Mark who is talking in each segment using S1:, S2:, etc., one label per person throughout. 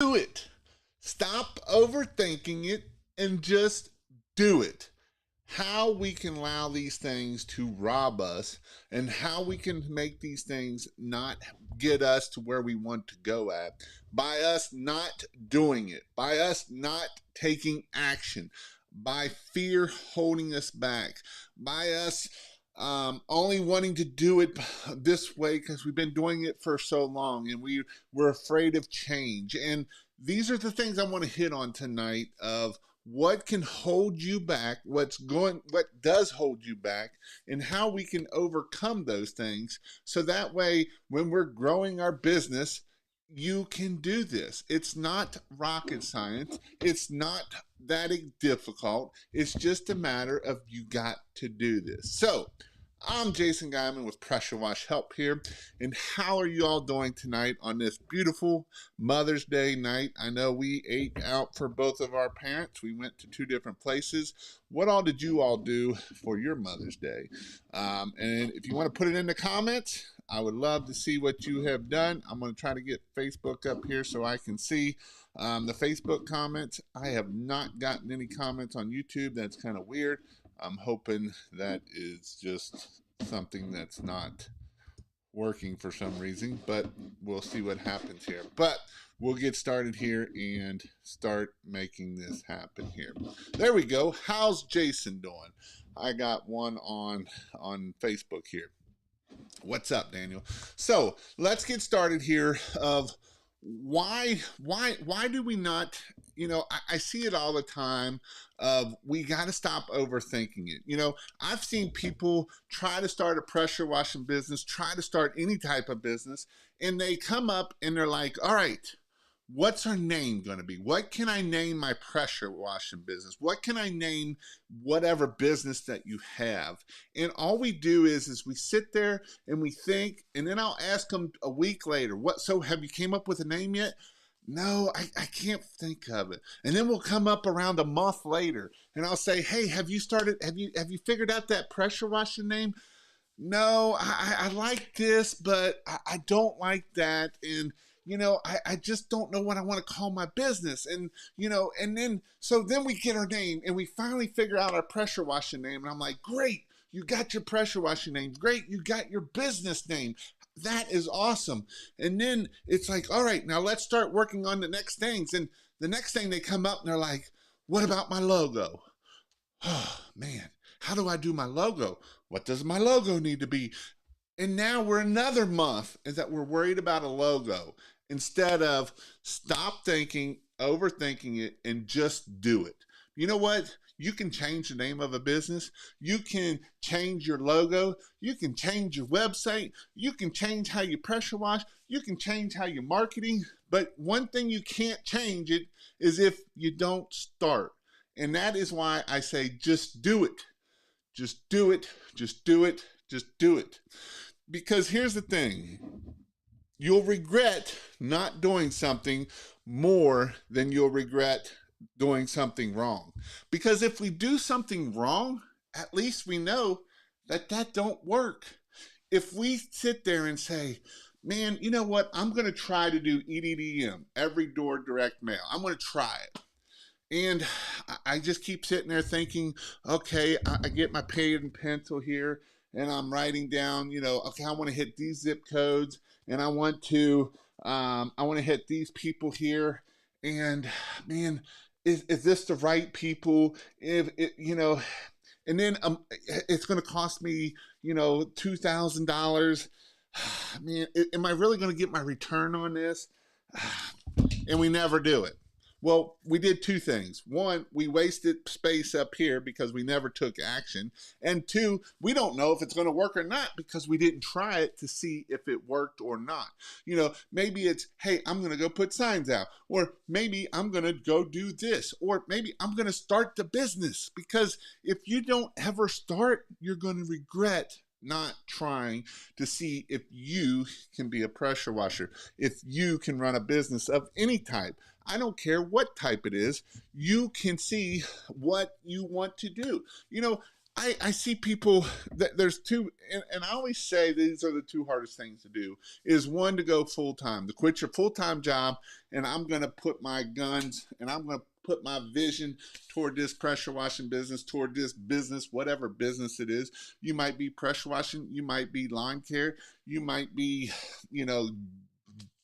S1: Do it. Stop overthinking it and just do it. How we can allow these things to rob us and how we can make these things not get us to where we want to go at by us not doing it, by us not taking action, by fear holding us back, by us only wanting to do it this way because we've been doing it for so long and we're afraid of change. And these are the things I want to hit on tonight of what can hold you back, what does hold you back, and how we can overcome those things. So that way, when we're growing our business, you can do this. It's not rocket science. It's not that difficult. It's just a matter of you got to do this. So, I'm Jason Guyman with Pressure Wash Help here. And how are you all doing tonight on this beautiful Mother's Day night? I know we ate out for both of our parents. We went to two different places. What all did you all do for your Mother's Day? And if you want to put it in the comments, I would love to see what you have done. I'm going to try to get Facebook up here so I can see the Facebook comments. I have not gotten any comments on YouTube. That's kind of weird. I'm hoping that is just something that's not working for some reason, but we'll see what happens here. But we'll get started here and start making this happen here. There we go. How's Jason doing? I got one on Facebook here. What's up, Daniel? So let's get started here of why do we not, I see it all the time of we got to stop overthinking it. I've seen people try to start a pressure washing business, try to start any type of business, and they come up and they're like, all right, what's our name going to be? What can I name my pressure washing business? What can I name whatever business that you have? And all we do is we sit there and we think, and then I'll ask them a week later, so have you came up with a name yet? No, I can't think of it. And then we'll come up around a month later and I'll say, hey, have you figured out that pressure washing name? No, I like this, but I don't like that. And I just don't know what I want to call my business. And, so then we get our name and we finally figure out our pressure washing name. And I'm like, great, you got your pressure washing name. Great, you got your business name. That is awesome. And then it's like, all right, now let's start working on the next things. And the next thing they come up and they're like, what about my logo? Oh, man, how do I do my logo? What does my logo need to be? And now we're another month is that we're worried about a logo instead of stop thinking, overthinking it, and just do it. You know what? You can change the name of a business. You can change your logo. You can change your website. You can change how you pressure wash. You can change how you're marketing. But one thing you can't change it is if you don't start. And that is why I say just do it. Just do it. Just do it. Just do it. Because here's the thing. You'll regret not doing something more than you'll regret doing something wrong. Because if we do something wrong, at least we know that don't work. If we sit there and say, man, you know what? I'm going to try to do EDDM, every door direct mail. I'm going to try it. And I just keep sitting there thinking, okay, I get my pen and pencil here and I'm writing down, okay, I want to hit these zip codes and I want to hit these people here. And man, is this the right people? If it, and then it's going to cost me, $2,000. Man, am I really going to get my return on this? And we never do it. Well, we did two things. One, we wasted space up here because we never took action. And two, we don't know if it's going to work or not because we didn't try it to see if it worked or not. Maybe it's, hey, I'm going to go put signs out. Or maybe I'm going to go do this. Or maybe I'm going to start the business. Because if you don't ever start, you're going to regret not trying to see if you can be a pressure washer, if you can run a business of any type. I don't care what type it is. You can see what you want to do. I see people that there's two, and I always say these are the two hardest things to do. Is one, to go full time, to quit your full time job, and I'm going to put my guns and I'm going to put my vision toward this pressure washing business, toward this business, whatever business it is. You might be pressure washing, you might be lawn care, you might be, you know,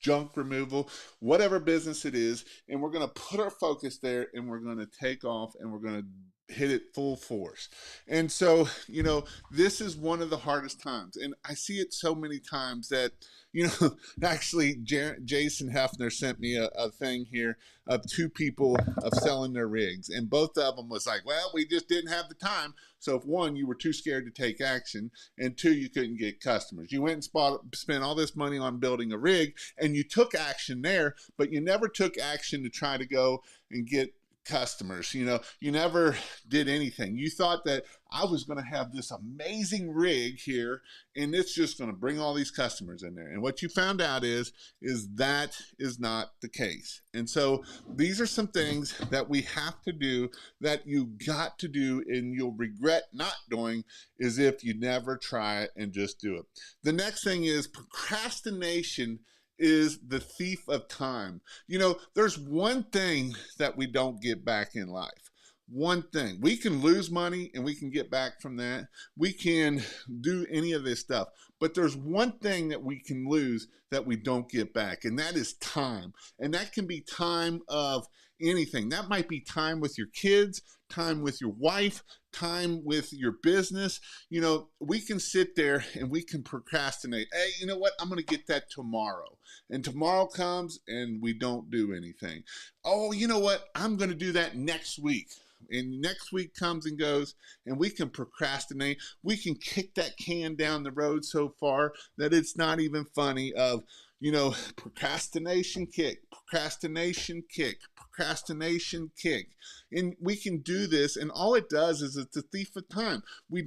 S1: junk removal, whatever business it is, and we're going to put our focus there and we're going to take off and we're going to hit it full force. And so, you know, this is one of the hardest times. And I see it so many times that, you know, actually, Jason Hefner sent me a thing here of two people of selling their rigs. And both of them was like, well, we just didn't have the time. So if one, you were too scared to take action, and two, you couldn't get customers. You went and spent all this money on building a rig, and you took action there, but you never took action to try to go and get customers. You know, you never did anything. You thought that I was going to have this amazing rig here and it's just going to bring all these customers in there. And what you found out is that is not the case. And so these are some things that we have to do, that you got to do, and you'll regret not doing is if you never try it and just do it. The next thing is procrastination is the thief of time. You know, there's one thing that we don't get back in life. One thing. We can lose money and we can get back from that. We can do any of this stuff. But there's one thing that we can lose that we don't get back, and that is time. And that can be time of anything. That might be time with your kids, time with your wife, time with your business. You know, we can sit there and we can procrastinate. Hey, you know what? I'm going to get that tomorrow. And tomorrow comes and we don't do anything. Oh, you know what? I'm going to do that next week. And next week comes and goes, and we can procrastinate. We can kick that can down the road so far that it's not even funny of, you know, procrastination kick, procrastination kick, procrastination kick. And we can do this, and all it does is it's a thief of time. We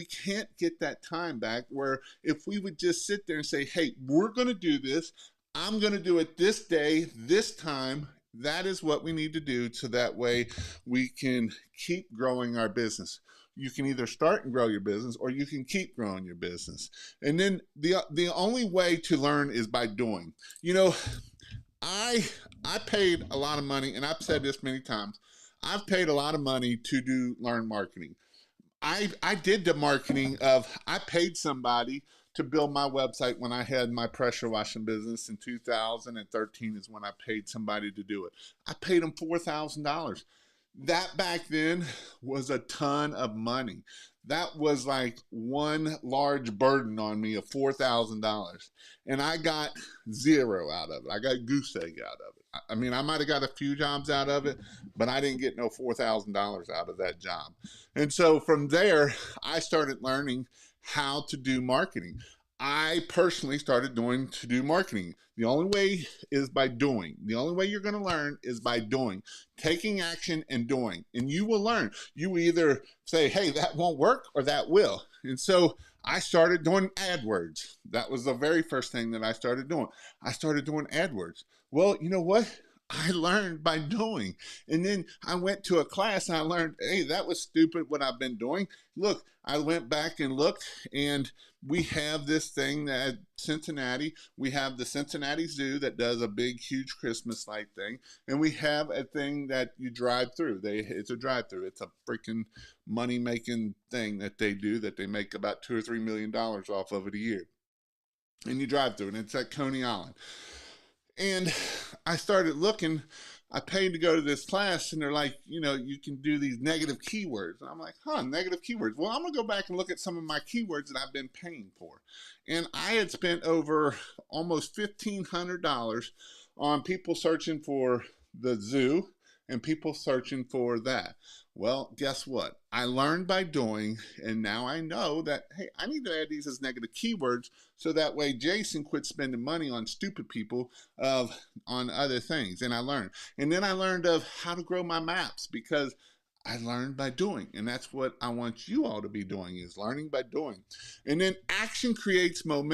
S1: can't get that time back, where if we would just sit there and say, hey, we're going to do this. I'm going to do it this day, this time. That is what we need to do, so that way we can keep growing our business. You can either start and grow your business, or you can keep growing your business. And then the only way to learn is by doing. You know, I paid a lot of money, and I've said this many times. I've paid a lot of money to learn marketing. I did the marketing of, I paid somebody to build my website when I had my pressure washing business in 2013 is when I paid somebody to do it. I paid them $4,000. That back then was a ton of money. That was like one large burden on me of $4,000. And I got zero out of it. I got goose egg out of it. I mean, I might have got a few jobs out of it, but I didn't get no $4,000 out of that job. And so from there, I started learning how to do marketing. I personally started to do marketing. The only way is by doing. The only way you're going to learn is by doing, taking action and doing. And you will learn. You either say, hey, that won't work, or that will. And so I started doing AdWords. That was the very first thing that I started doing. I started doing AdWords. Well, you know what? I learned by doing. And then I went to a class and I learned, hey, that was stupid what I've been doing. Look, I went back and looked, and we have this thing at Cincinnati. We have the Cincinnati Zoo that does a big, huge Christmas light thing. And we have a thing that you drive through. It's a drive-through. It's a freaking money-making thing that they do, that they make about $2 or $3 million off of it a year. And you drive through, and it's at Coney Island. And I started looking, I paid to go to this class, and they're like, you know, you can do these negative keywords. And I'm like, negative keywords. Well, I'm going to go back and look at some of my keywords that I've been paying for. And I had spent over almost $1,500 on people searching for the zoo and people searching for that. Well, guess what? I learned by doing, and now I know that, hey, I need to add these as negative keywords, so that way Jason quit spending money on stupid people on other things. And I learned. And then I learned of how to grow my maps, because I learned by doing. And that's what I want you all to be doing, is learning by doing. And then action creates momentum,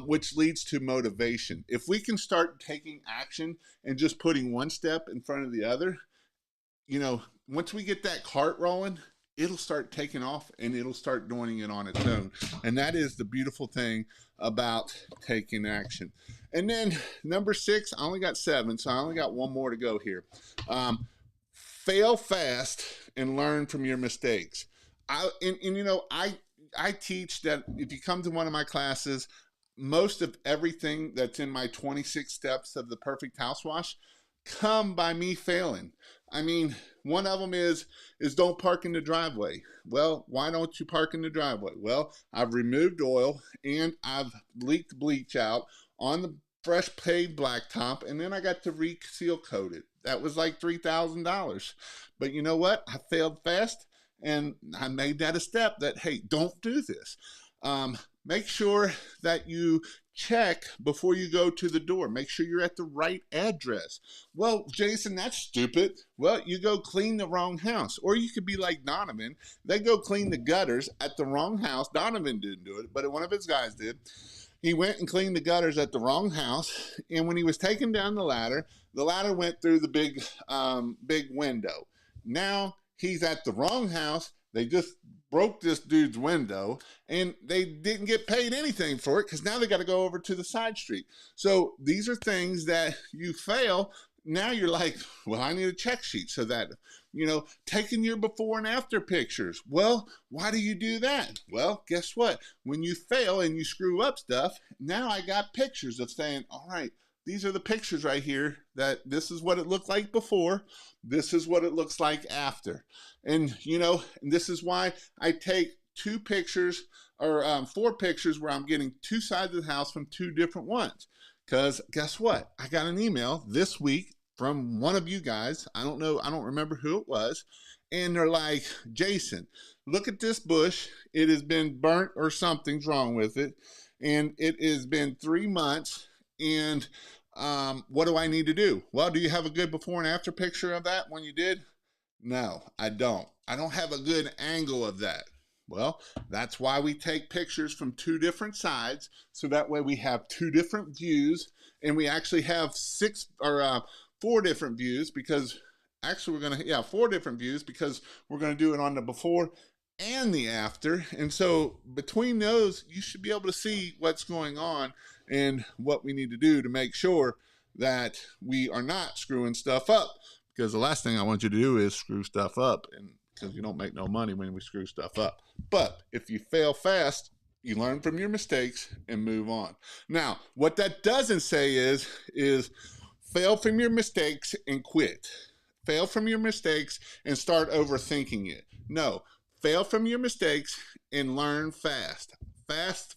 S1: which leads to motivation. If we can start taking action and just putting one step in front of the other, once we get that cart rolling, it'll start taking off and it'll start doing it on its own. And that is the beautiful thing about taking action. And then number 6, I only got 7, so I only got one more to go here. Fail fast and learn from your mistakes. I teach that if you come to one of my classes, most of everything that's in my 26 steps of the perfect house wash come by me failing. I mean, one of them is don't park in the driveway. Well, why don't you park in the driveway? Well, I've removed oil and I've leaked bleach out on the fresh paved blacktop, and then I got to reseal coat it. That was like $3,000. But you know what? I failed fast, and I made that a step that, hey, don't do this. Make sure that you check before you go to the door. Make sure you're at the right address. Well, Jason, that's stupid. Well, you go clean the wrong house. Or you could be like Donovan. They go clean the gutters at the wrong house. Donovan didn't do it, but one of his guys did. He went and cleaned the gutters at the wrong house, and when he was taking down the ladder went through the big window. Now he's at the wrong house. They just broke this dude's window, and they didn't get paid anything for it because now they got to go over to the side street. So these are things that you fail. Now you're like, well, I need a check sheet so that, taking your before and after pictures. Well, why do you do that? Well, guess what? When you fail and you screw up stuff, now I got pictures of saying, all right, these are the pictures right here that this is what it looked like before. This is what it looks like after. And, and this is why I take 2 pictures or 4 pictures where I'm getting 2 sides of the house from 2 different ones. Because guess what? I got an email this week from one of you guys. I don't remember who it was. And they're like, Jason, look at this bush. It has been burnt or something's wrong with it. And it has been 3 months. And what do I need to do? Well, do you have a good before and after picture of that when you did? No, I don't. I don't have a good angle of that. Well, that's why we take pictures from 2 different sides, so that way we have 2 different views, and we actually have 4 different views, because actually we're going to 4 different views, because we're going to do it on the before and the after. And so between those, you should be able to see what's going on and what we need to do to make sure that we are not screwing stuff up, because the last thing I want you to do is screw stuff up, and because you don't make no money when we screw stuff up. But if you fail fast, you learn from your mistakes and move on. Now, what that doesn't say is fail from your mistakes and quit. Fail from your mistakes and start overthinking it. No, fail from your mistakes and learn fast.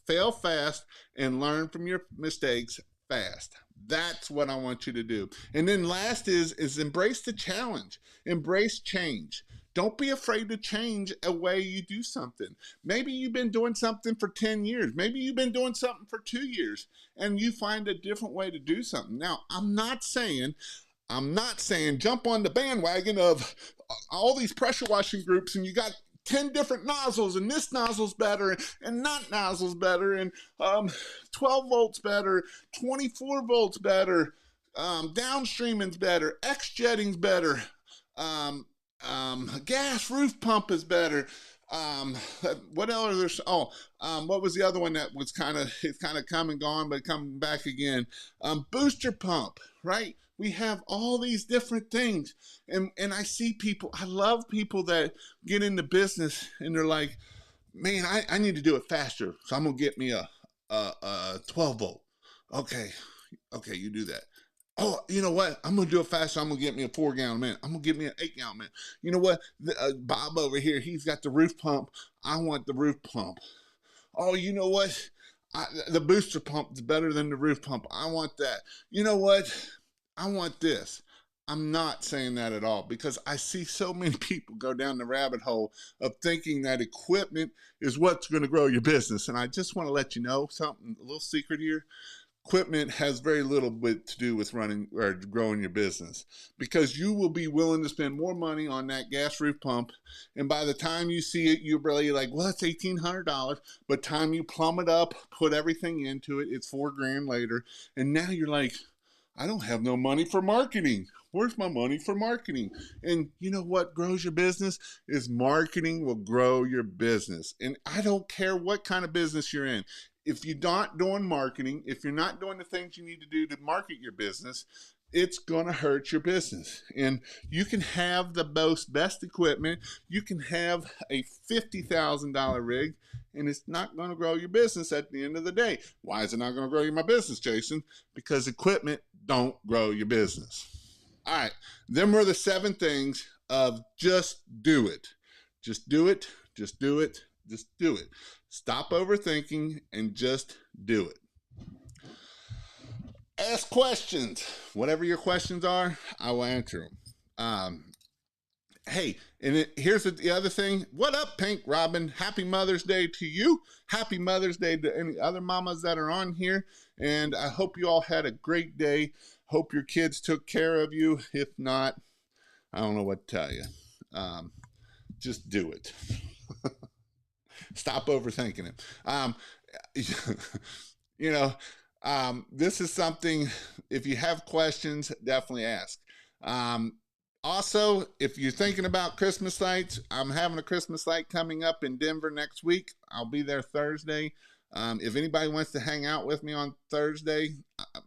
S1: Fail fast and learn from your mistakes fast. That's what I want you to do. And then last is embrace the challenge. Embrace change. Don't be afraid to change a way you do something. Maybe you've been doing something for 10 years. Maybe you've been doing something for 2 years, and you find a different way to do something. Now, I'm not saying jump on the bandwagon of all these pressure washing groups and you got 10 different nozzles, and this nozzle's better and that nozzle's better, and 12 volts better, 24 volts better, downstreaming's better, X-jetting's better, gas roof pump is better. What else? What was the other one that was it's kind of come and gone, but coming back again? Booster pump, right? We have all these different things, and I see people. I love people that get into business and they're like, man, I need to do it faster, so I'm gonna get me a 12 volt. Okay, you do that. Oh, you know what? I'm going to do it faster. I'm going to get me a 4-gallon man. I'm going to get me an 8-gallon man. You know what? Bob over here, he's got the roof pump. I want the roof pump. Oh, you know what? The booster pump is better than the roof pump. I want that. You know what? I want this. I'm not saying that at all, because I see so many people go down the rabbit hole of thinking that equipment is what's going to grow your business. And I just want to let you know something, a little secret here. Equipment has very little bit to do with running or growing your business, because you will be willing to spend more money on that gas roof pump, and by the time you see it, you're really like, well, it's $1,800. But time you plumb it up, put everything into it, it's $4,000 later, and now you're like, I don't have no money for marketing. Where's my money for marketing? And you know what grows your business is marketing will grow your business. And I don't care what kind of business you're in. If you're not doing marketing, if you're not doing the things you need to do to market your business, it's going to hurt your business. And you can have the most best equipment. You can have a $50,000 rig, and it's not going to grow your business at the end of the day. Why is it not going to grow my business, Jason? Because equipment don't grow your business. All right, them were the 7 things of just do it. Just do it, just do it, just do it. Stop overthinking and just do it. Ask questions. Whatever your questions are, I will answer them. Hey, and here's the other thing. What up, Pink Robin? Happy Mother's Day to you. Happy Mother's Day to any other mamas that are on here. And I hope you all had a great day. Hope your kids took care of you. If not, I don't know what to tell you. Just do it. Stop overthinking it. You know, this is something, if you have questions, definitely ask. Also, if you're thinking about Christmas lights, I'm having a Christmas light coming up in Denver next week. I'll be there Thursday. If anybody wants to hang out with me on Thursday,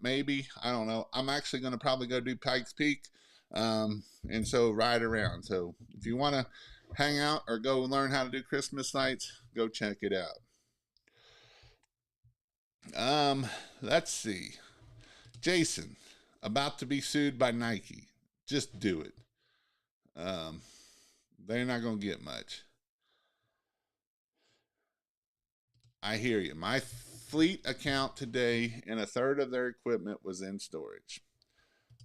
S1: maybe, I don't know. I'm actually going to probably go do Pikes Peak, and so ride around. So if you want to hang out or go learn how to do Christmas lights, go check it out. Let's see. Jason, about to be sued by Nike. Just do it. They're not going to get much. I hear you. My fleet account today, and a third of their equipment was in storage.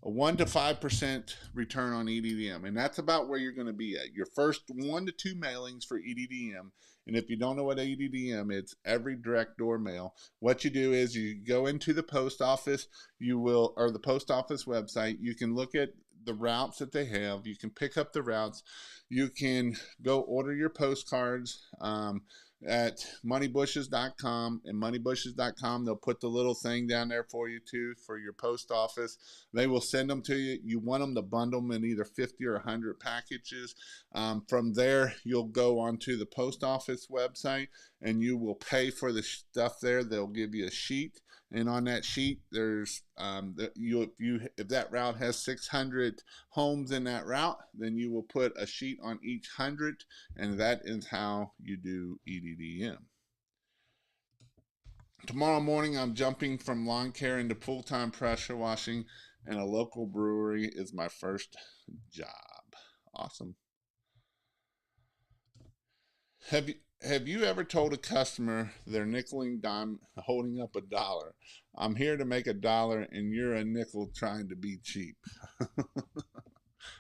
S1: A 1 to 5% return on EDDM, and that's about where you're going to be at. Your first 1 to 2 mailings for EDDM, and if you don't know what EDDM, it's every direct door mail. What you do is you go into the post office, or the post office website. You can look at the routes that they have. You can pick up the routes. You can go order your postcards at moneybushes.com, and moneybushes.com, they'll put the little thing down there for you too, for your post office. They will send them to you. You want them to bundle them in either 50 or 100 packages. From there, you'll go onto the post office website and you will pay for the stuff there. They'll give you a sheet, and on that sheet, there's if that route has 600 homes in that route, then you will put a sheet on each 100, and that is how you do EDDM. Tomorrow morning, I'm jumping from lawn care into full-time pressure washing, and a local brewery is my first job. Awesome. Have you ever told a customer they're nickeling dime holding up $1? I'm here to make $1 and you're a nickel trying to be cheap.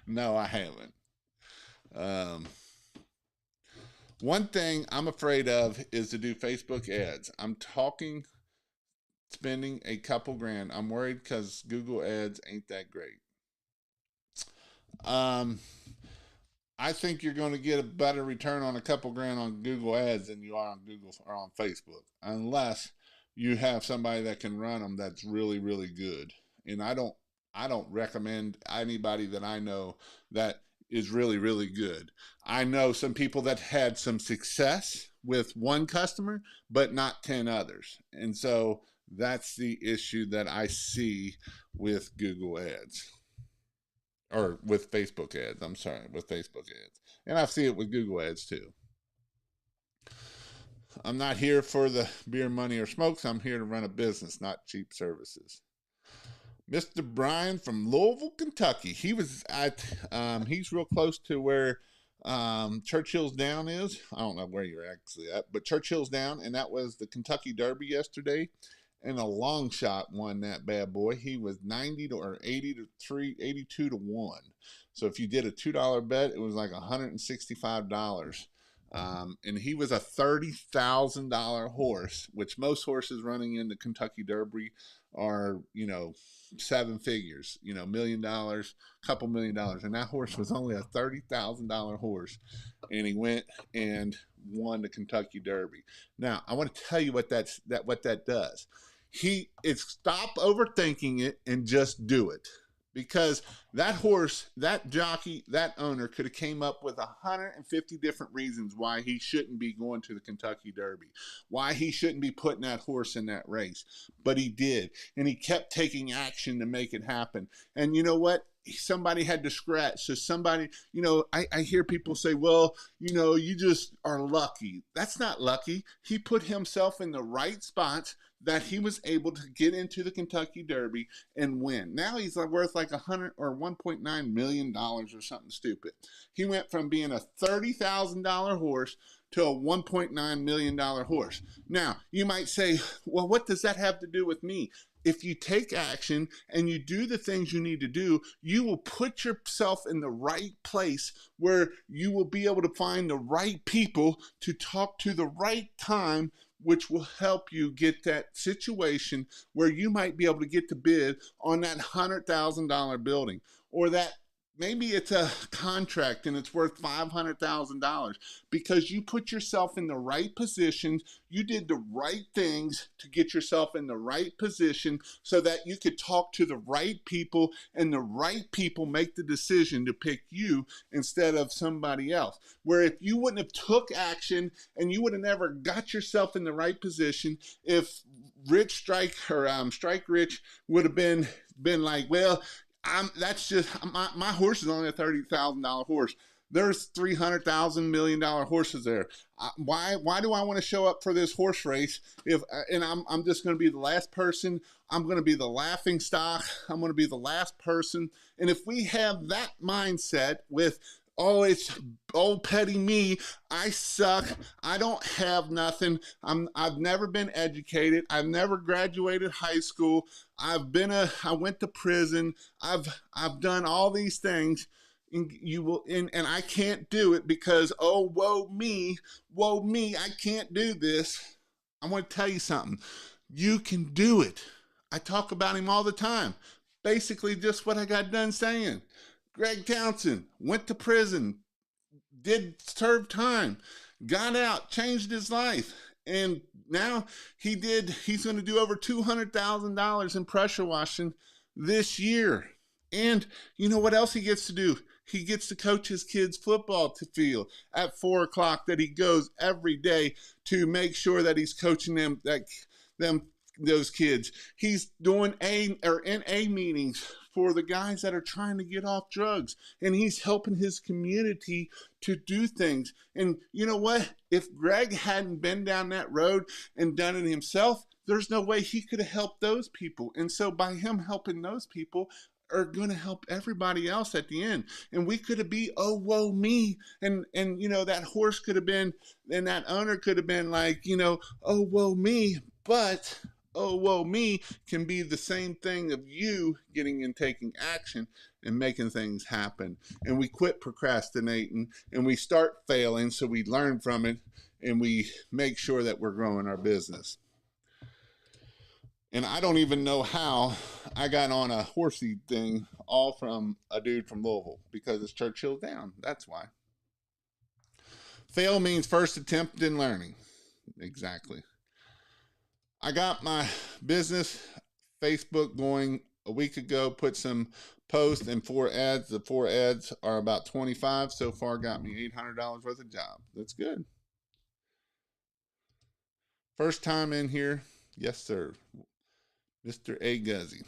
S1: No, I haven't. One thing I'm afraid of is to do Facebook ads. I'm talking spending a couple grand. I'm worried because Google ads ain't that great. I think you're going to get a better return on a couple grand on Google ads than you are on Google or on Facebook, unless you have somebody that can run them that's really, really good. And I don't recommend anybody that I know that is really, really good. I know some people that had some success with one customer, but not 10 others. And so that's the issue that I see with Google ads, or with Facebook ads. I'm sorry, with Facebook ads. And I see it with Google ads too. I'm not here for the beer, money, or smokes. I'm here to run a business, not cheap services. Mr. Brian from Louisville, Kentucky. He's real close to where Churchill's Down is. I don't know where you're actually at, but Churchill's Down, and that was the Kentucky Derby yesterday. And a long shot won that bad boy. He was 90 to or 80 to 3, 82 to 1. So if you did a $2 bet, it was like $165. And he was a $30,000 horse, which most horses running in the Kentucky Derby are, 7 figures, $1 million, couple $1 million. And that horse was only a $30,000 horse. And he went and won the Kentucky Derby. Now, I want to tell you what that does. It's stop overthinking it and just do it. Because that horse, that jockey, that owner could have came up with 150 different reasons why he shouldn't be going to the Kentucky Derby, why he shouldn't be putting that horse in that race. But he did, and he kept taking action to make it happen. And you know what? Somebody had to scratch. So somebody, I hear people say, well, you just are lucky. That's not lucky. He put himself in the right spots that he was able to get into the Kentucky Derby and win. Now he's worth like 100 or $1.9 million or something stupid. He went from being a $30,000 horse to a $1.9 million horse. Now, you might say, well, what does that have to do with me? If you take action and you do the things you need to do, you will put yourself in the right place where you will be able to find the right people to talk to the right time, which will help you get that situation where you might be able to get the bid on that $100,000 building, or that maybe it's a contract and it's worth $500,000 because you put yourself in the right position. You did the right things to get yourself in the right position so that you could talk to the right people, and the right people make the decision to pick you instead of somebody else. Where if you wouldn't have took action and you would have never got yourself in the right position, if Rich Strike or Strike Rich would have been like, well, that's just my horse is only a $30,000 horse. There's $300,000 million horses there. Why do I want to show up for this horse race and I'm just going to be the last person? I'm going to be the laughing stock. I'm going to be the last person. And if we have that mindset with, oh, it's old petty me, I suck, I don't have nothing, I've never been educated, I've never graduated high school, I went to prison, I've done all these things, and and I can't do it because, oh, woe me, I can't do this. I want to tell you something. You can do it. I talk about him all the time. Basically just what I got done saying. Greg Townsend went to prison, did serve time, got out, changed his life, and now he's going to do over $200,000 in pressure washing this year. And you know what else he gets to do? He gets to coach his kids' football to field at 4:00 that he goes every day to make sure that he's coaching those kids. He's doing NA meetings for the guys that are trying to get off drugs, and he's helping his community to do things. And you know what? If Greg hadn't been down that road and done it himself, there's no way he could have helped those people. And so by him helping those people are going to help everybody else at the end. And we could have been, oh, woe me. And that horse could have been, and that owner could have been like, oh, woe me. But oh, woe me can be the same thing of you getting and taking action and making things happen. And we quit procrastinating and we start failing, so we learn from it and we make sure that we're growing our business. And I don't even know how I got on a horsey thing, all from a dude from Louisville, because it's Churchill Down. That's why. Fail means first attempt in learning. Exactly. I got my business Facebook going a week ago, put some posts and 4 ads. The 4 ads are about 25 so far, got me $800 worth of job. That's good. First time in here. Yes, sir. Mr. A. Guzzy.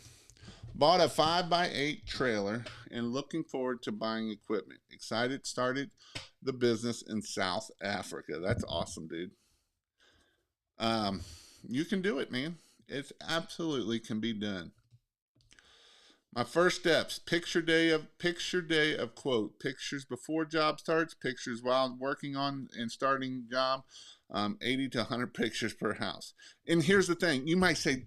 S1: Bought a 5x8 trailer and looking forward to buying equipment. Excited, started the business in South Africa. That's awesome, dude. You can do it, man. It absolutely can be done. My first steps: picture day of quote, pictures before job starts, pictures while working on and starting job, 80 to 100 pictures per house. And here's the thing: you might say,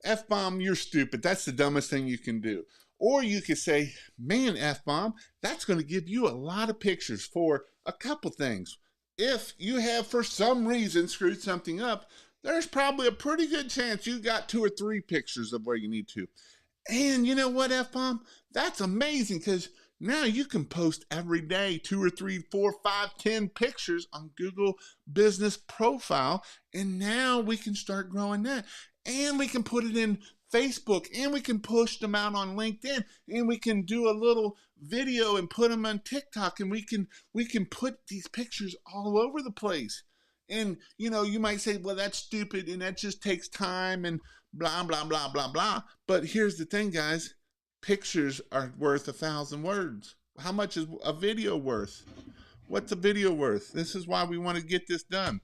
S1: F-bomb, you're stupid. That's the dumbest thing you can do. Or you could say, man, F-bomb, that's going to give you a lot of pictures for a couple things. If you have, for some reason, screwed something up, there's probably a pretty good chance you got 2 or 3 pictures of where you need to. And you know what, F-bomb? That's amazing, because now you can post every day 2 or 3, 4, 5, 10 pictures on Google Business Profile, and now we can start growing that. and we can put it in Facebook, and we can push them out on LinkedIn, and we can do a little video and put them on TikTok, and we can put these pictures all over the place. And you might say, well, that's stupid and that just takes time and blah blah blah blah blah. But here's the thing, guys. Pictures are worth 1,000 words. How much is a video worth? What's a video worth? This is why we want to get this done.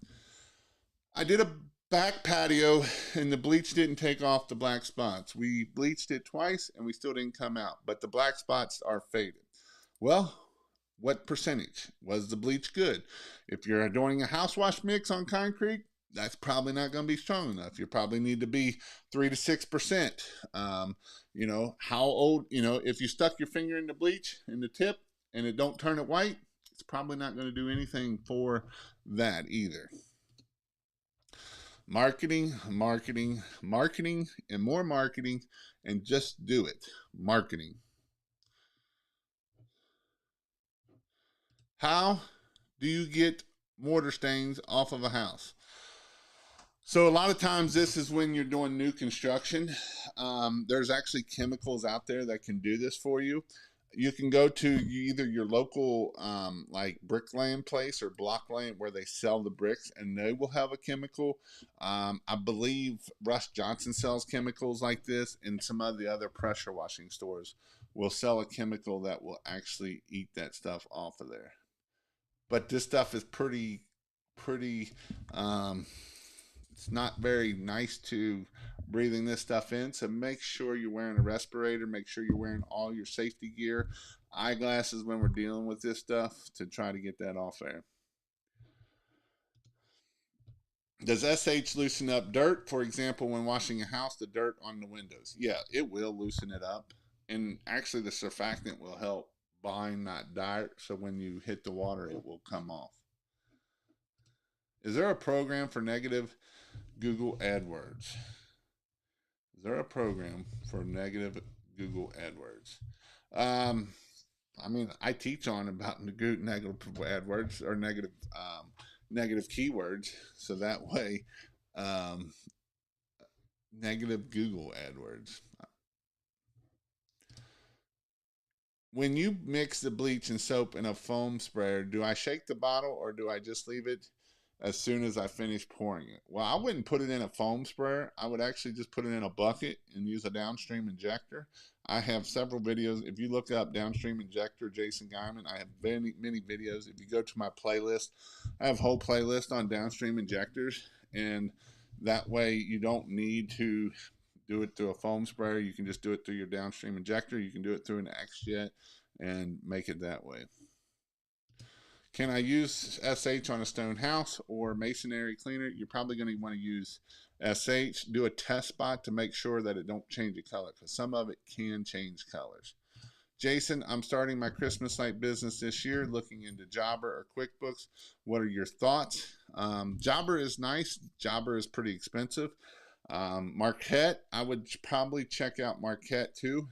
S1: I did a back patio and the bleach didn't take off the black spots. We bleached it twice and we still didn't come out, but the black spots are faded. Well, what percentage? Was the bleach good? If you're doing a house wash mix on concrete, that's probably not going to be strong enough. You probably need to be 3 to 6%. How old, if you stuck your finger in the bleach in the tip and it don't turn it white, it's probably not going to do anything for that either. Marketing, marketing, marketing, and more marketing, and just do it. Marketing. How do you get mortar stains off of a house? So a lot of times this is when you're doing new construction. There's actually chemicals out there that can do this for you. You can go to either your local like bricklaying place or block laying where they sell the bricks, and they will have a chemical. I believe Russ Johnson sells chemicals like this, and some of the other pressure washing stores will sell a chemical that will actually eat that stuff off of there. But this stuff is pretty it's not very nice to breathing this stuff in. So make sure you're wearing a respirator. Make sure you're wearing all your safety gear, eyeglasses when we're dealing with this stuff to try to get that off there. Does SH loosen up dirt? For example, when washing a house, the dirt on the windows. Yeah, it will loosen it up. And actually the surfactant will help bind that dirt. So when you hit the water, it will come off. Is there a program for negative Google AdWords? Is there a program for negative Google AdWords? I teach on about negative AdWords or negative keywords, so that way, negative Google AdWords. When you mix the bleach and soap in a foam sprayer, do I shake the bottle or do I just leave it as soon as I finish pouring it? Well, I wouldn't put it in a foam sprayer. I would actually just put it in a bucket and use a downstream injector. I have several videos. If you look up downstream injector Jason Guyman, I have many videos. If you go to my playlist, I have a whole playlist on downstream injectors, and that way you don't need to do it through a foam sprayer. You can just do it through your downstream injector. You can do it through an X-Jet and make it that way. Can I use SH on a stone house or masonry cleaner? You're probably going to want to use SH. Do a test spot to make sure that it don't change the color, because some of it can change colors. Jason, I'm starting my Christmas light business this year, looking into Jobber or QuickBooks. What are your thoughts? Jobber is nice. Jobber is pretty expensive. Marquette, I would probably check out Marquette too.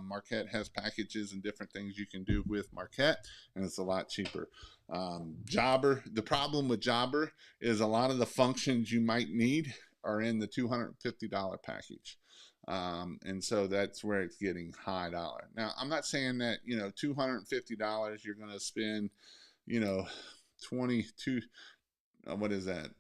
S1: Marquette has packages and different things you can do with Marquette, and it's a lot cheaper. Jobber, the problem with Jobber is a lot of the functions you might need are in the $250 package. And so that's where it's getting high dollar. Now, I'm not saying that, $250 you're going to spend, 22, what is that?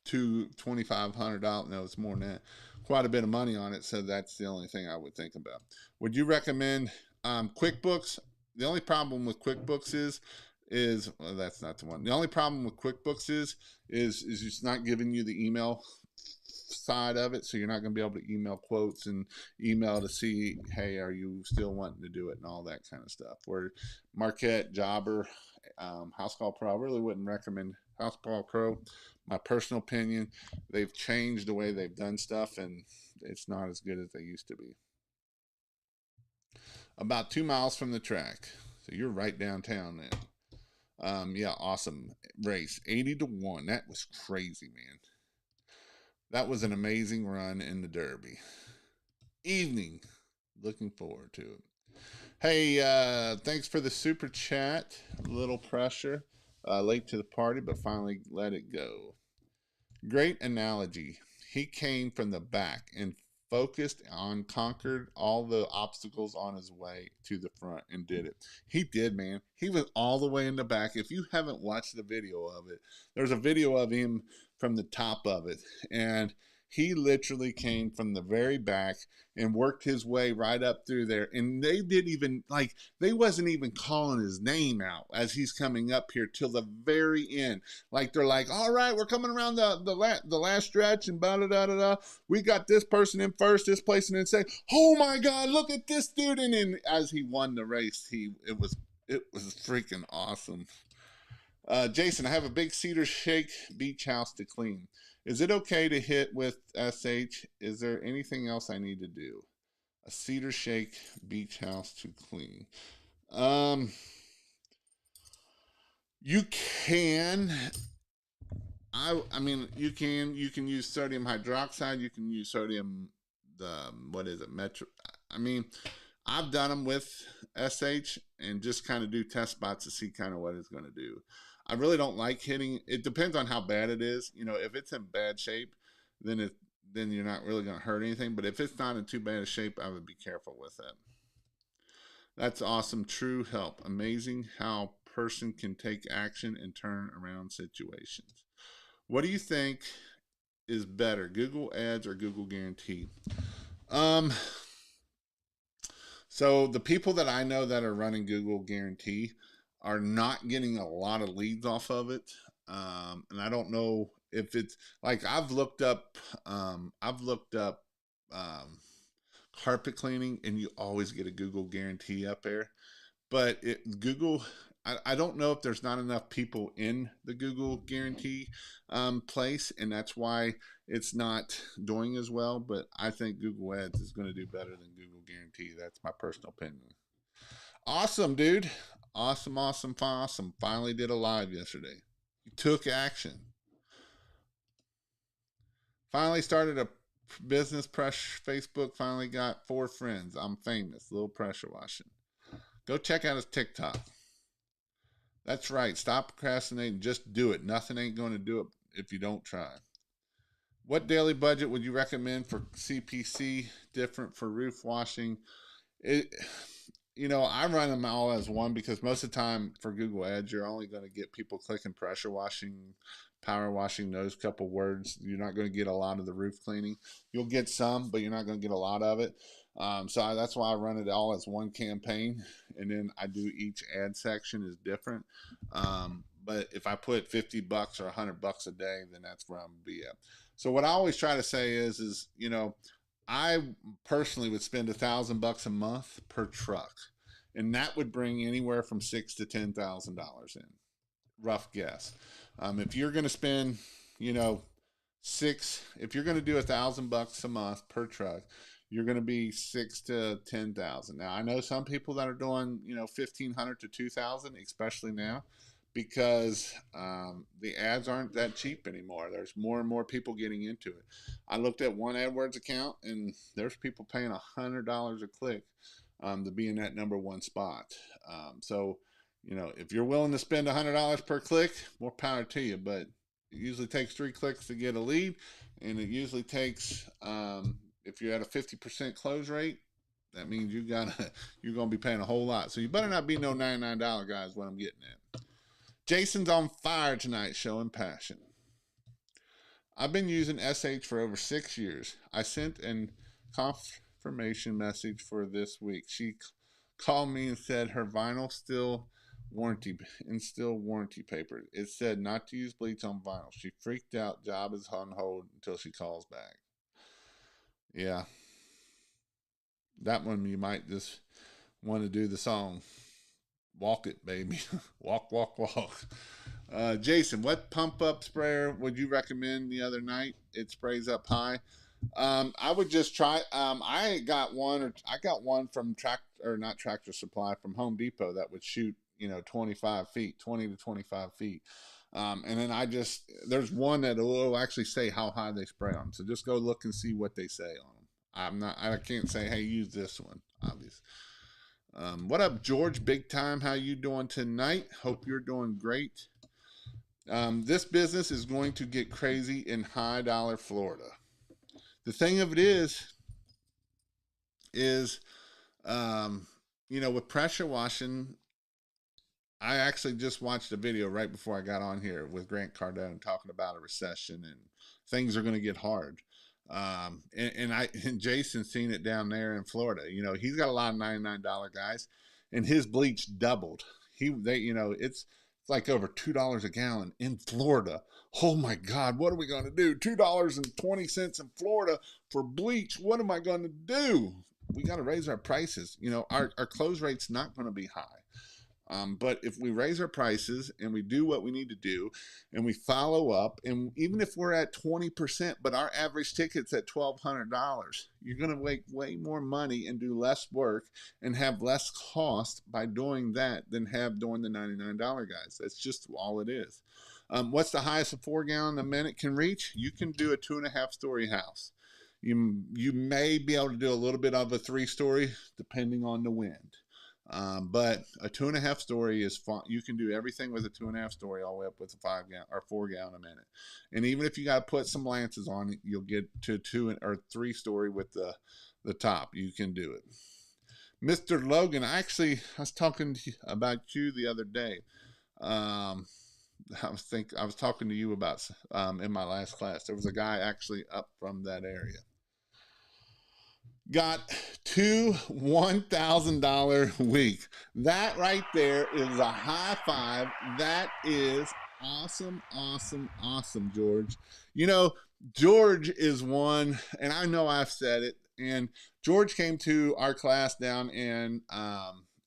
S1: $2,500. No, it's more than that. Quite a bit of money on it. So that's the only thing I would think about. Would you recommend QuickBooks? The only problem with QuickBooks is well, that's not the one. The only problem with QuickBooks is it's not giving you the email side of it, so you're not going to be able to email quotes and email to see, hey, are you still wanting to do it, and all that kind of stuff. Where Marquette, Jobber, Housecall Pro, I really wouldn't recommend Housecall Pro. My personal opinion, they've changed the way they've done stuff, and it's not as good as they used to be. About 2 miles from the track, so you're right downtown then. Yeah, awesome race, 80-1. That was crazy, man. That was an amazing run in the Derby. Evening. Looking forward to it. Hey, thanks for the super chat. A little pressure. Late to the party, but finally let it go. Great analogy. He came from the back and focused on conquered all the obstacles on his way to the front and did it. He did, man. He was all the way in the back. If you haven't watched the video of it, there's a video of him from the top of it, and he literally came from the very back and worked his way right up through there. And they didn't even like, they wasn't even calling his name out as he's coming up here till the very end. Like they're like, all right, we're coming around the last stretch and da da da da. We got this person in first, this person in second. Oh my God, look at this dude! And then as he won the race, it was freaking awesome. Jason, I have a big cedar shake beach house to clean. Is it okay to hit with SH? Is there anything else I need to do? A cedar shake beach house to clean. You can. I mean, you can use sodium hydroxide. You can use sodium. What is it? Metro. I mean, I've done them with SH and just kind of do test spots to see kind of what it's going to do. I really don't like hitting. It depends on how bad it is. You know, if it's in bad shape, then you're not really going to hurt anything. But if it's not in too bad a shape, I would be careful with it. That's awesome. True help. Amazing how person can take action and turn around situations. What do you think is better, Google Ads or Google Guarantee? So the people that I know that are running Google Guarantee are not getting a lot of leads off of it. And I don't know if it's like I've looked up carpet cleaning, and you always get a Google Guarantee up there. But Google, I don't know if there's not enough people in the Google Guarantee place, and that's why it's not doing as well. But I think Google Ads is going to do better than Google Guarantee. That's my personal opinion. Awesome, dude. Awesome, awesome, awesome. Finally did a live yesterday. You took action. Finally started a business pressure Facebook. Finally got 4 friends. I'm famous. Little pressure washing. Go check out his TikTok. That's right. Stop procrastinating. Just do it. Nothing ain't going to do it if you don't try. What daily budget would you recommend for CPC? Different for roof washing? I run them all as one because most of the time for Google Ads, you're only going to get people clicking pressure washing, power washing, those couple words. You're not going to get a lot of the roof cleaning. You'll get some, but you're not going to get a lot of it. That's why I run it all as one campaign, and then I do each ad section is different. But if I put $50 or $100 a day, then that's where I'm gonna be at. So what I always try to say is I personally would spend $1,000 a month per truck, and that would bring anywhere from $6,000 to $10,000 in. Rough guess. If you're going to spend, if you're going to do $1,000 a month per truck, you're going to be 6 to 10,000. Now I know some people that are doing 1,500 to 2,000, especially now, because the ads aren't that cheap anymore. There's more and more people getting into it. I looked at one AdWords account, and there's people paying $100 a click to be in that #1 spot. If you're willing to spend $100 per click, more power to you. But it usually takes 3 clicks to get a lead, and it usually takes, if you're at a 50% close rate, that means you're gonna be paying a whole lot. So you better not be no $99 guy is what I'm getting at. Jason's on fire tonight, showing passion. I've been using SH for over 6 years. I sent an confirmation message for this week. She called me and said her vinyl still warranty papers. It said not to use bleach on vinyl. She freaked out. Job is on hold until she calls back. Yeah. That one you might just want to do the song. Walk it, baby. Walk, walk, walk. Jason, what pump up sprayer would you recommend the other night? It sprays up high. I would just try. I got one from not Tractor Supply, from Home Depot that would shoot 25 feet, 20 to 25 feet. And then there's one that will actually say how high they spray on. So just go look and see what they say on them. I can't say, hey, use this one, obviously. What up, George? Big time. How you doing tonight? Hope you're doing great. This business is going to get crazy in high dollar Florida. The thing of it is, um, with pressure washing, I actually just watched a video right before I got on here with Grant Cardone talking about a recession and things are going to get hard. And Jason's seen it down there in Florida. He's got a lot of $99 guys, and his bleach doubled. It's like over $2 a gallon in Florida. Oh my God, what are we going to do? $2.20 in Florida for bleach. What am I going to do? We got to raise our prices. Our close rate's not going to be high. But if we raise our prices and we do what we need to do and we follow up, and even if we're at 20%, but our average ticket's at $1,200, you're going to make way more money and do less work and have less cost by doing that than have doing the $99 guys. That's just all it is. What's the highest a 4-gallon a minute can reach? You can do a 2.5-story house. You may be able to do a little bit of a 3-story depending on the wind. But a 2.5-story is fun. You can do everything with a 2.5-story all the way up with a 5-gallon or 4-gallon a minute. And even if you got to put some lances on it, you'll get to 2 or 3-story with the top. You can do it. Mr. Logan, I was talking to you about you the other day. I was talking to you about in my last class. There was a guy actually up from that area. Got 2 $1,000 weeks. That right there is a high five. That is awesome, awesome, awesome, George. George is one, and I know I've said it, and George came to our class down in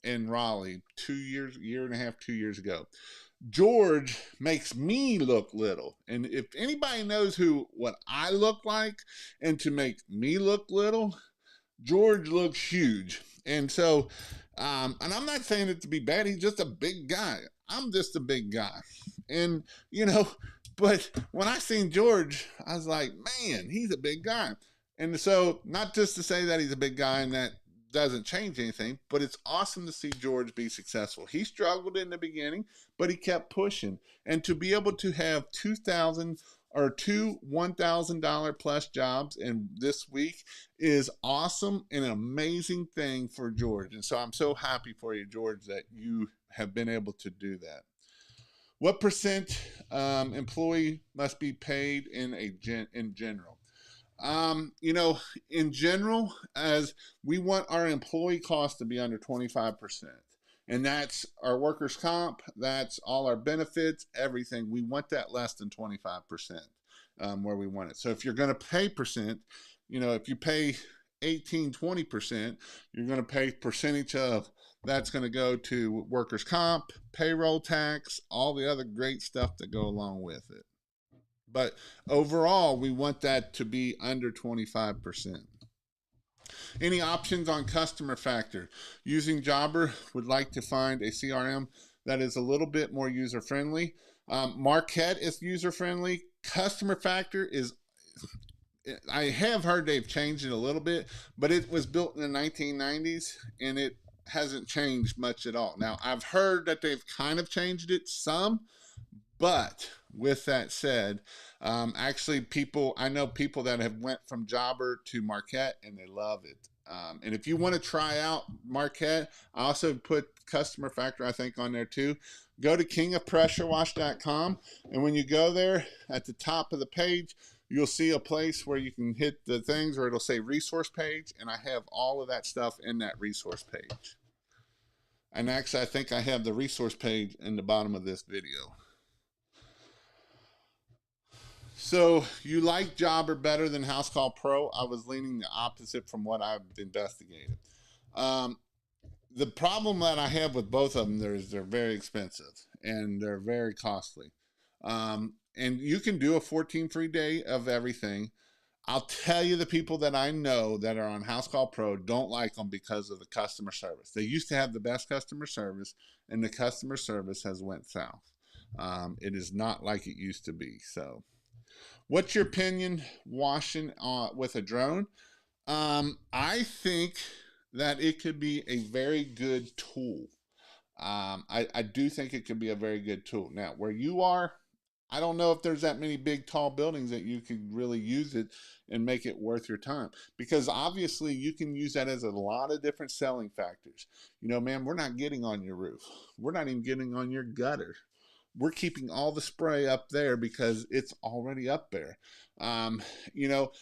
S1: Raleigh 2 years ago. George makes me look little. And if anybody knows what I look like and to make me look little, George looks huge. And so, and I'm not saying it to be bad. He's just a big guy. I'm just a big guy. And, but when I seen George, I was like, man, he's a big guy. And so, not just to say that he's a big guy and that doesn't change anything, but it's awesome to see George be successful. He struggled in the beginning, but he kept pushing. And to be able to have 2,000 or 2 $1,000 plus jobs in this week is awesome and an amazing thing for George. And so I'm so happy for you, George, that you have been able to do that. What percent employee must be paid in general? In general, as we want our employee costs to be under 25%. And that's our workers' comp, that's all our benefits, everything. We want that less than 25% where we want it. So if you're going to pay percent, if you pay 18-20%, you're going to pay percentage of that's going to go to workers' comp, payroll tax, all the other great stuff that go along with it. But overall, we want that to be under 25%. Any options on customer factor? Using Jobber, would like to find a CRM that is a little bit more user-friendly. Marquette is user-friendly. Customer factor is, I have heard they've changed it a little bit, but it was built in the 1990s and it hasn't changed much at all. Now, I've heard that they've kind of changed it some, but with that said, actually I know people that have went from Jobber to Marquette and they love it. And if you want to try out Marquette, I also put customer factor, I think, on there too. Go to kingofpressurewash.com. And when you go there at the top of the page, you'll see a place where you can hit the things where it'll say resource page. And I have all of that stuff in that resource page. And actually, I think I have the resource page in the bottom of this video. So you like Jobber better than House Call Pro? I was leaning the opposite from what I've investigated. The problem that I have with both of them is they're very expensive and they're very costly. And you can do a 14 free day of everything. I'll tell you, the people that I know that are on House Call Pro don't like them because of the customer service. They used to have the best customer service, and the customer service has went south. It is not like it used to be. So what's your opinion washing with a drone? I think that it could be a very good tool. I do think it could be a very good tool. Now, where you are, I don't know if there's that many big tall buildings that you could really use it and make it worth your time, because obviously you can use that as a lot of different selling factors. You know, man, we're not getting on your roof. We're not even getting on your gutter. We're keeping all the spray up there because it's already up there. Um, you know,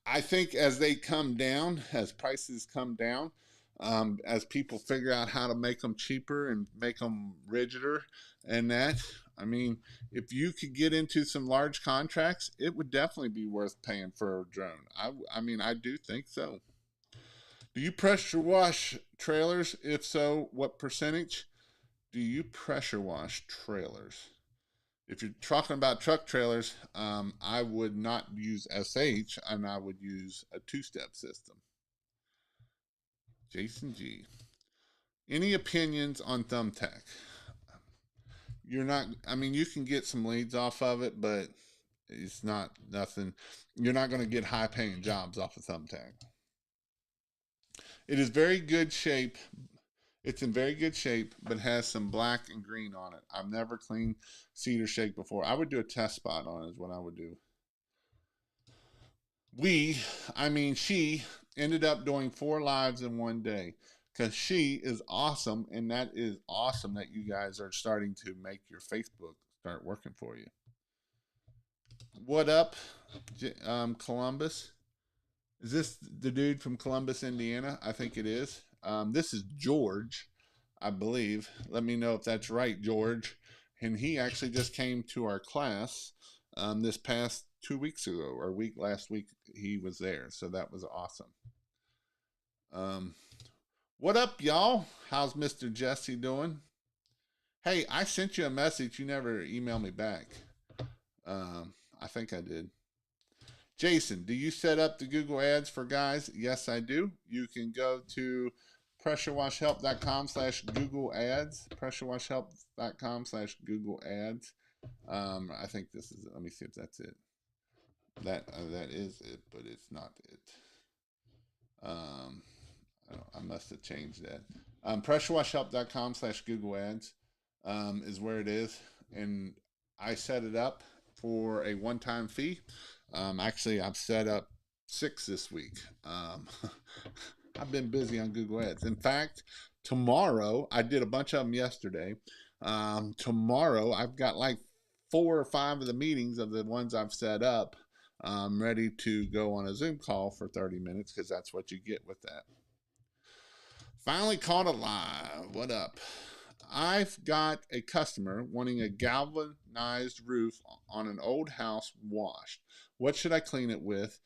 S1: I think as they come down, as prices come down, as people figure out how to make them cheaper and make them rigider, and that, I mean, if you could get into some large contracts, it would definitely be worth paying for a drone. I mean, I do think so. Do you pressure wash trailers? If so, what percentage? Do you pressure wash trailers? If you're talking about truck trailers, I would not use SH and I would use a two-step system. Jason G. Any opinions on Thumbtack? You're not, I mean, you can get some leads off of it, but it's not nothing. You're not going to get high paying jobs off of Thumbtack. It is very good shape. It's in very good shape, but has some black and green on it. I've never cleaned cedar shake before. I would do a test spot on it, is what I would do. I mean, she ended up doing 4 lives in one day because she is awesome. And that is awesome that you guys are starting to make your Facebook start working for you. What up, Columbus? Is this the dude from Columbus, Indiana? I think it is. This is George, I believe. Let me know if that's right, George. And he actually just came to our class this past 2 weeks ago, or last week he was there. So that was awesome. Um, what up, y'all? How's Mr. Jesse doing? Hey, I sent you a message. You never emailed me back. I think I did. Jason, do you set up the Google ads for guys? Yes, I do. You can go to pressurewashhelp.com/Google ads, pressurewashhelp.com/Google ads. I think this is it. Let me see if that's it. That is it, but it's not it. Um, I must have changed that. Pressurewashhelp.com/Google ads is where it is. And I set it up for a one-time fee. Actually, I've set up 6 this week. I've been busy on Google Ads. In fact, tomorrow, I did a bunch of them yesterday. Tomorrow, I've got like 4 or 5 of the meetings of the ones I've set up ready to go on a Zoom call for 30 minutes because that's what you get with that. Finally caught alive. What up? I've got a customer wanting a galvanized roof on an old house washed. What should I clean it with?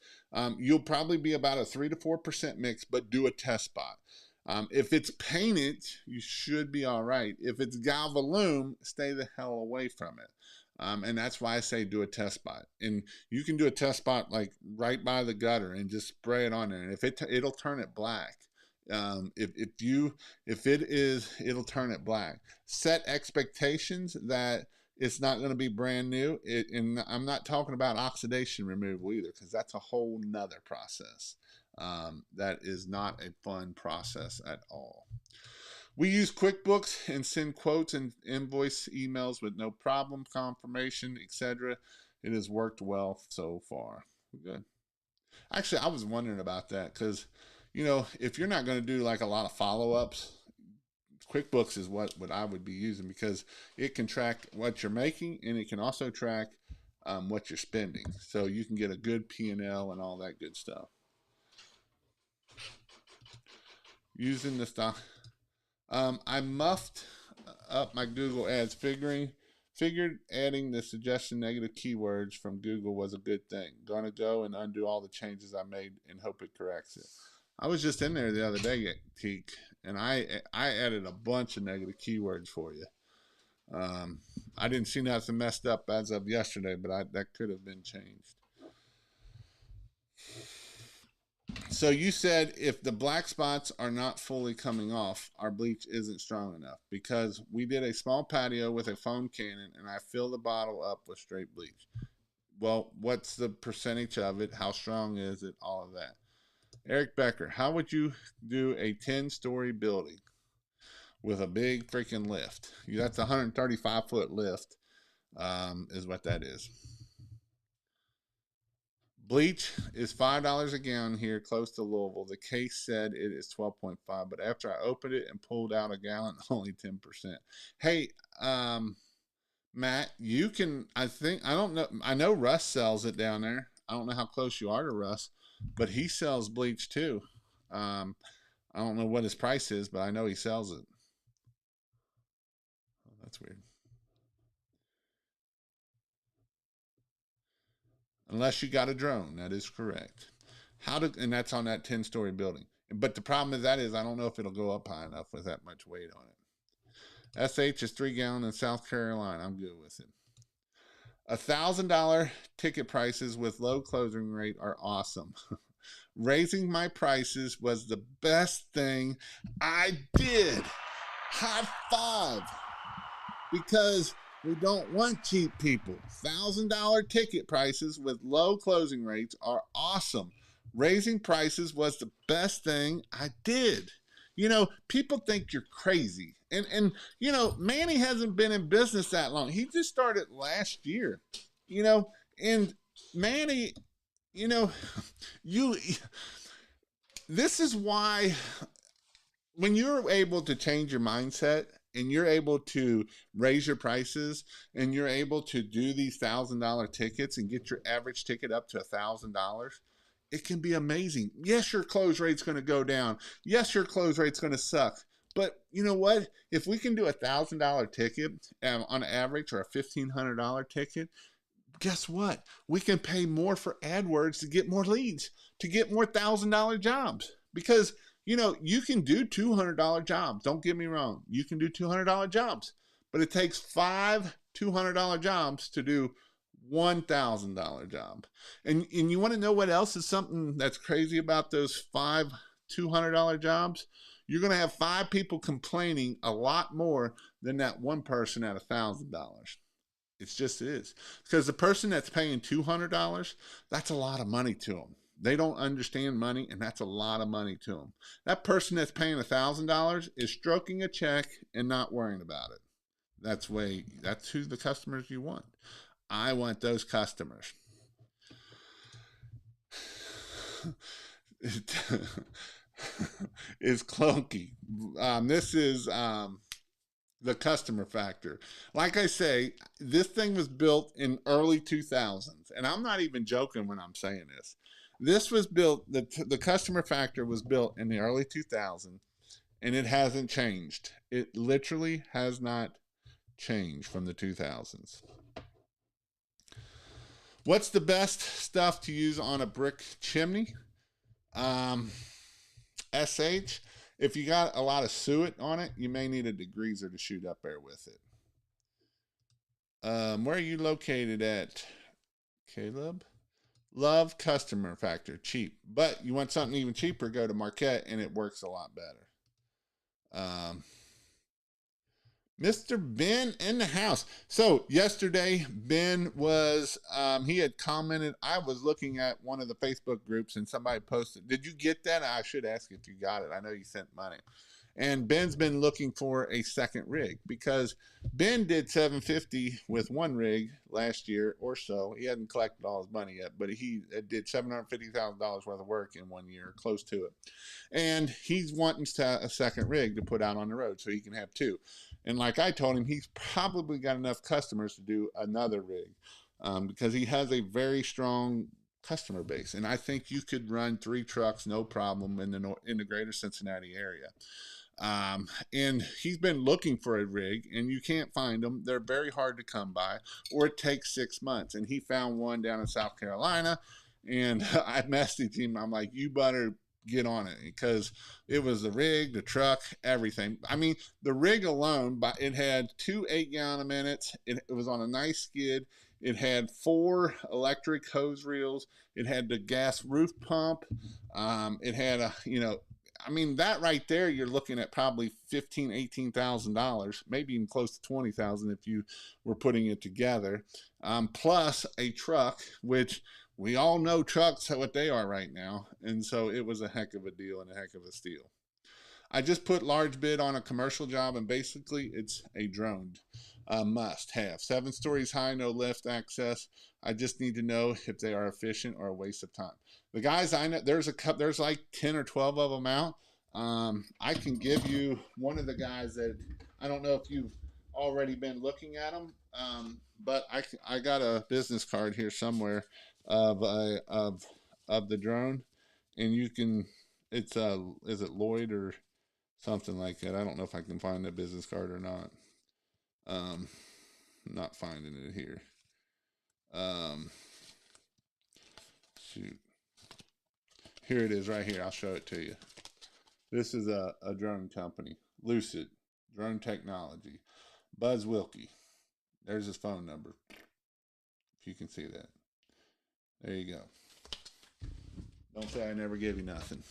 S1: You'll probably be about a 3 to 4% mix, but do a test spot. If it's painted, you should be all right. If it's Galvalume, stay the hell away from it. And that's why I say do a test spot. And you can do a test spot like right by the gutter and just spray it on there. And if it'll turn it black. If it is, it'll turn it black. Set expectations that it's not going to be brand new. And I'm not talking about oxidation removal either, because that's a whole nother process. That is not a fun process at all. We use QuickBooks and send quotes and invoice emails with no problem, confirmation, etc. It has worked well so far. Good. Actually, I was wondering about that because, you know, if you're not going to do like a lot of follow-ups, QuickBooks is what I would be using because it can track what you're making and it can also track what you're spending. So you can get a good P&L and all that good stuff. Using the stock. I muffed up my Google ads, figured adding the suggestion negative keywords from Google was a good thing. Gonna go and undo all the changes I made and hope it corrects it. I was just in there the other day, Teak, and I added a bunch of negative keywords for you. I didn't see nothing messed up as of yesterday, but that could have been changed. So you said if the black spots are not fully coming off, our bleach isn't strong enough because we did a small patio with a foam cannon and I filled the bottle up with straight bleach. Well, what's the percentage of it? How strong is it? All of that. Eric Becker, how would you do a 10-story building with a big freaking lift? That's a 135-foot lift. is what that is. Bleach is $5 a gallon here, close to Louisville. The case said it is 12.5, but after I opened it and pulled out a gallon, only 10%. Hey, Matt, you can. I think I don't know. I know Russ sells it down there. I don't know how close you are to Russ, but he sells bleach too. Um, I don't know what his price is, but I know he sells it. Oh, that's weird. Unless you got a drone, that is correct. And that's on that 10-story building. But the problem is that is I don't know if it'll go up high enough with that much weight on it. SH is 3 gallon in South Carolina. I'm good with it. $1,000 ticket prices with low closing rate are awesome. Raising my prices was the best thing I did. High five. Because we don't want cheap people. $1,000 ticket prices with low closing rates are awesome. Raising prices was the best thing I did. People think you're crazy. And Manny hasn't been in business that long. He just started last year. You know, and Manny, you know, you this is why when you're able to change your mindset and you're able to raise your prices and you're able to do these $1,000 tickets and get your average ticket up to $1,000, it can be amazing. Yes, your close rate's going to go down. Yes, your close rate's going to suck. But you know what? If we can do $1,000 ticket on average or a $1,500 ticket, guess what? We can pay more for AdWords to get more leads, to get more $1,000 jobs. Because, you can do $200 jobs. Don't get me wrong. You can do $200 jobs, but it takes five $200 jobs to do $1,000 job. And you want to know what else is something that's crazy about those five $200 jobs? You're going to have five people complaining a lot more than that one person at $1,000. It's just is. Because the person that's paying $200, that's a lot of money to them. They don't understand money, and that's a lot of money to them. That person that's paying $1,000 is stroking a check and not worrying about it. That's who the customers you want. I want those customers. It's clunky. This is the customer factor. Like I say, this thing was built in early 2000s, and I'm not even joking when I'm saying this. This was built, the customer factor was built in the early 2000s, and it hasn't changed. It literally has not changed from the 2000s. What's the best stuff to use on a brick chimney? Um, SH. If you got a lot of suet on it, you may need a degreaser to shoot up air with it. Where are you located at, Caleb? Love customer factor, cheap. But you want something even cheaper, go to Marquette, and it works a lot better. Mr. Ben in the house. So yesterday, Ben was, he had commented. I was looking at one of the Facebook groups and somebody posted, did you get that? I should ask if you got it. I know you sent money. And Ben's been looking for a second rig because Ben did 750 with one rig last year or so. He hadn't collected all his money yet, but he did $750,000 worth of work in 1 year, close to it. And he's wanting a second rig to put out on the road so he can have two. And like I told him, he's probably got enough customers to do another rig because he has a very strong customer base. And I think you could run 3 trucks, no problem, in the greater Cincinnati area. And he's been looking for a rig, and you can't find them. They're very hard to come by, or it takes 6 months. And he found one down in South Carolina, and I messaged him. I'm like, you better get on it because it was the rig, the truck, everything. I mean, the rig alone, it had 2 8-gallon minutes. It was on a nice skid. It had 4 electric hose reels. It had the gas roof pump. It had that right there, you're looking at probably $18,000, maybe even close to $20,000 if you were putting it together, plus a truck, which we all know trucks what they are right now, and so it was a heck of a deal and a heck of a steal. I just put large bid on a commercial job, and basically it's a drone. Must have 7 stories high, no lift access. I just need to know if they are efficient or a waste of time. The guys I know, there's like 10 or 12 of them out. I can give you one of the guys that I don't know if you've already been looking at them, but I got a business card here somewhere of of the drone, and you can it's is it Lloyd or something like that? I don't know if I can find the business card or not. Um, not finding it here. Um, shoot, here it is right here. I'll show it to you. This is a drone company, Lucid Drone Technology. Buzz Wilkie. There's his phone number. If you can see that. There you go. Don't say I never gave you nothing.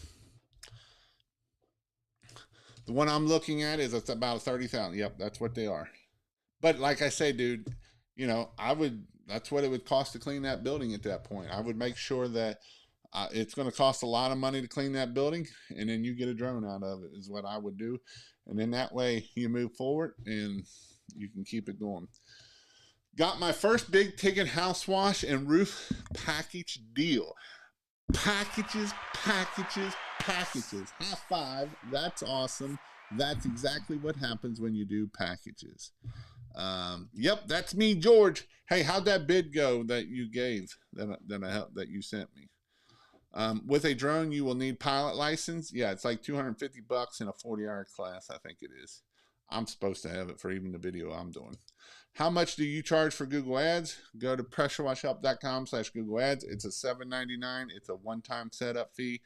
S1: The one I'm looking at is it's about 30,000. Yep, that's what they are. But like I say, dude, I would. That's what it would cost to clean that building at that point. I would make sure that it's going to cost a lot of money to clean that building, and then you get a drone out of it. Is what I would do, and then that way you move forward and you can keep it going. Got my first big ticket house wash and roof package deal. Packages, packages, packages. High five. That's awesome. That's exactly what happens when you do packages. Yep, that's me, George. Hey, how'd that bid go that you gave that you sent me? With a drone, you will need pilot license. Yeah, it's like $250 in a 40-hour class. I think it is. I'm supposed to have it for even the video I'm doing. How much do you charge for Google Ads? Go to pressurewashhelp.com/Google Ads. It's a $7.99. It's a one-time setup fee.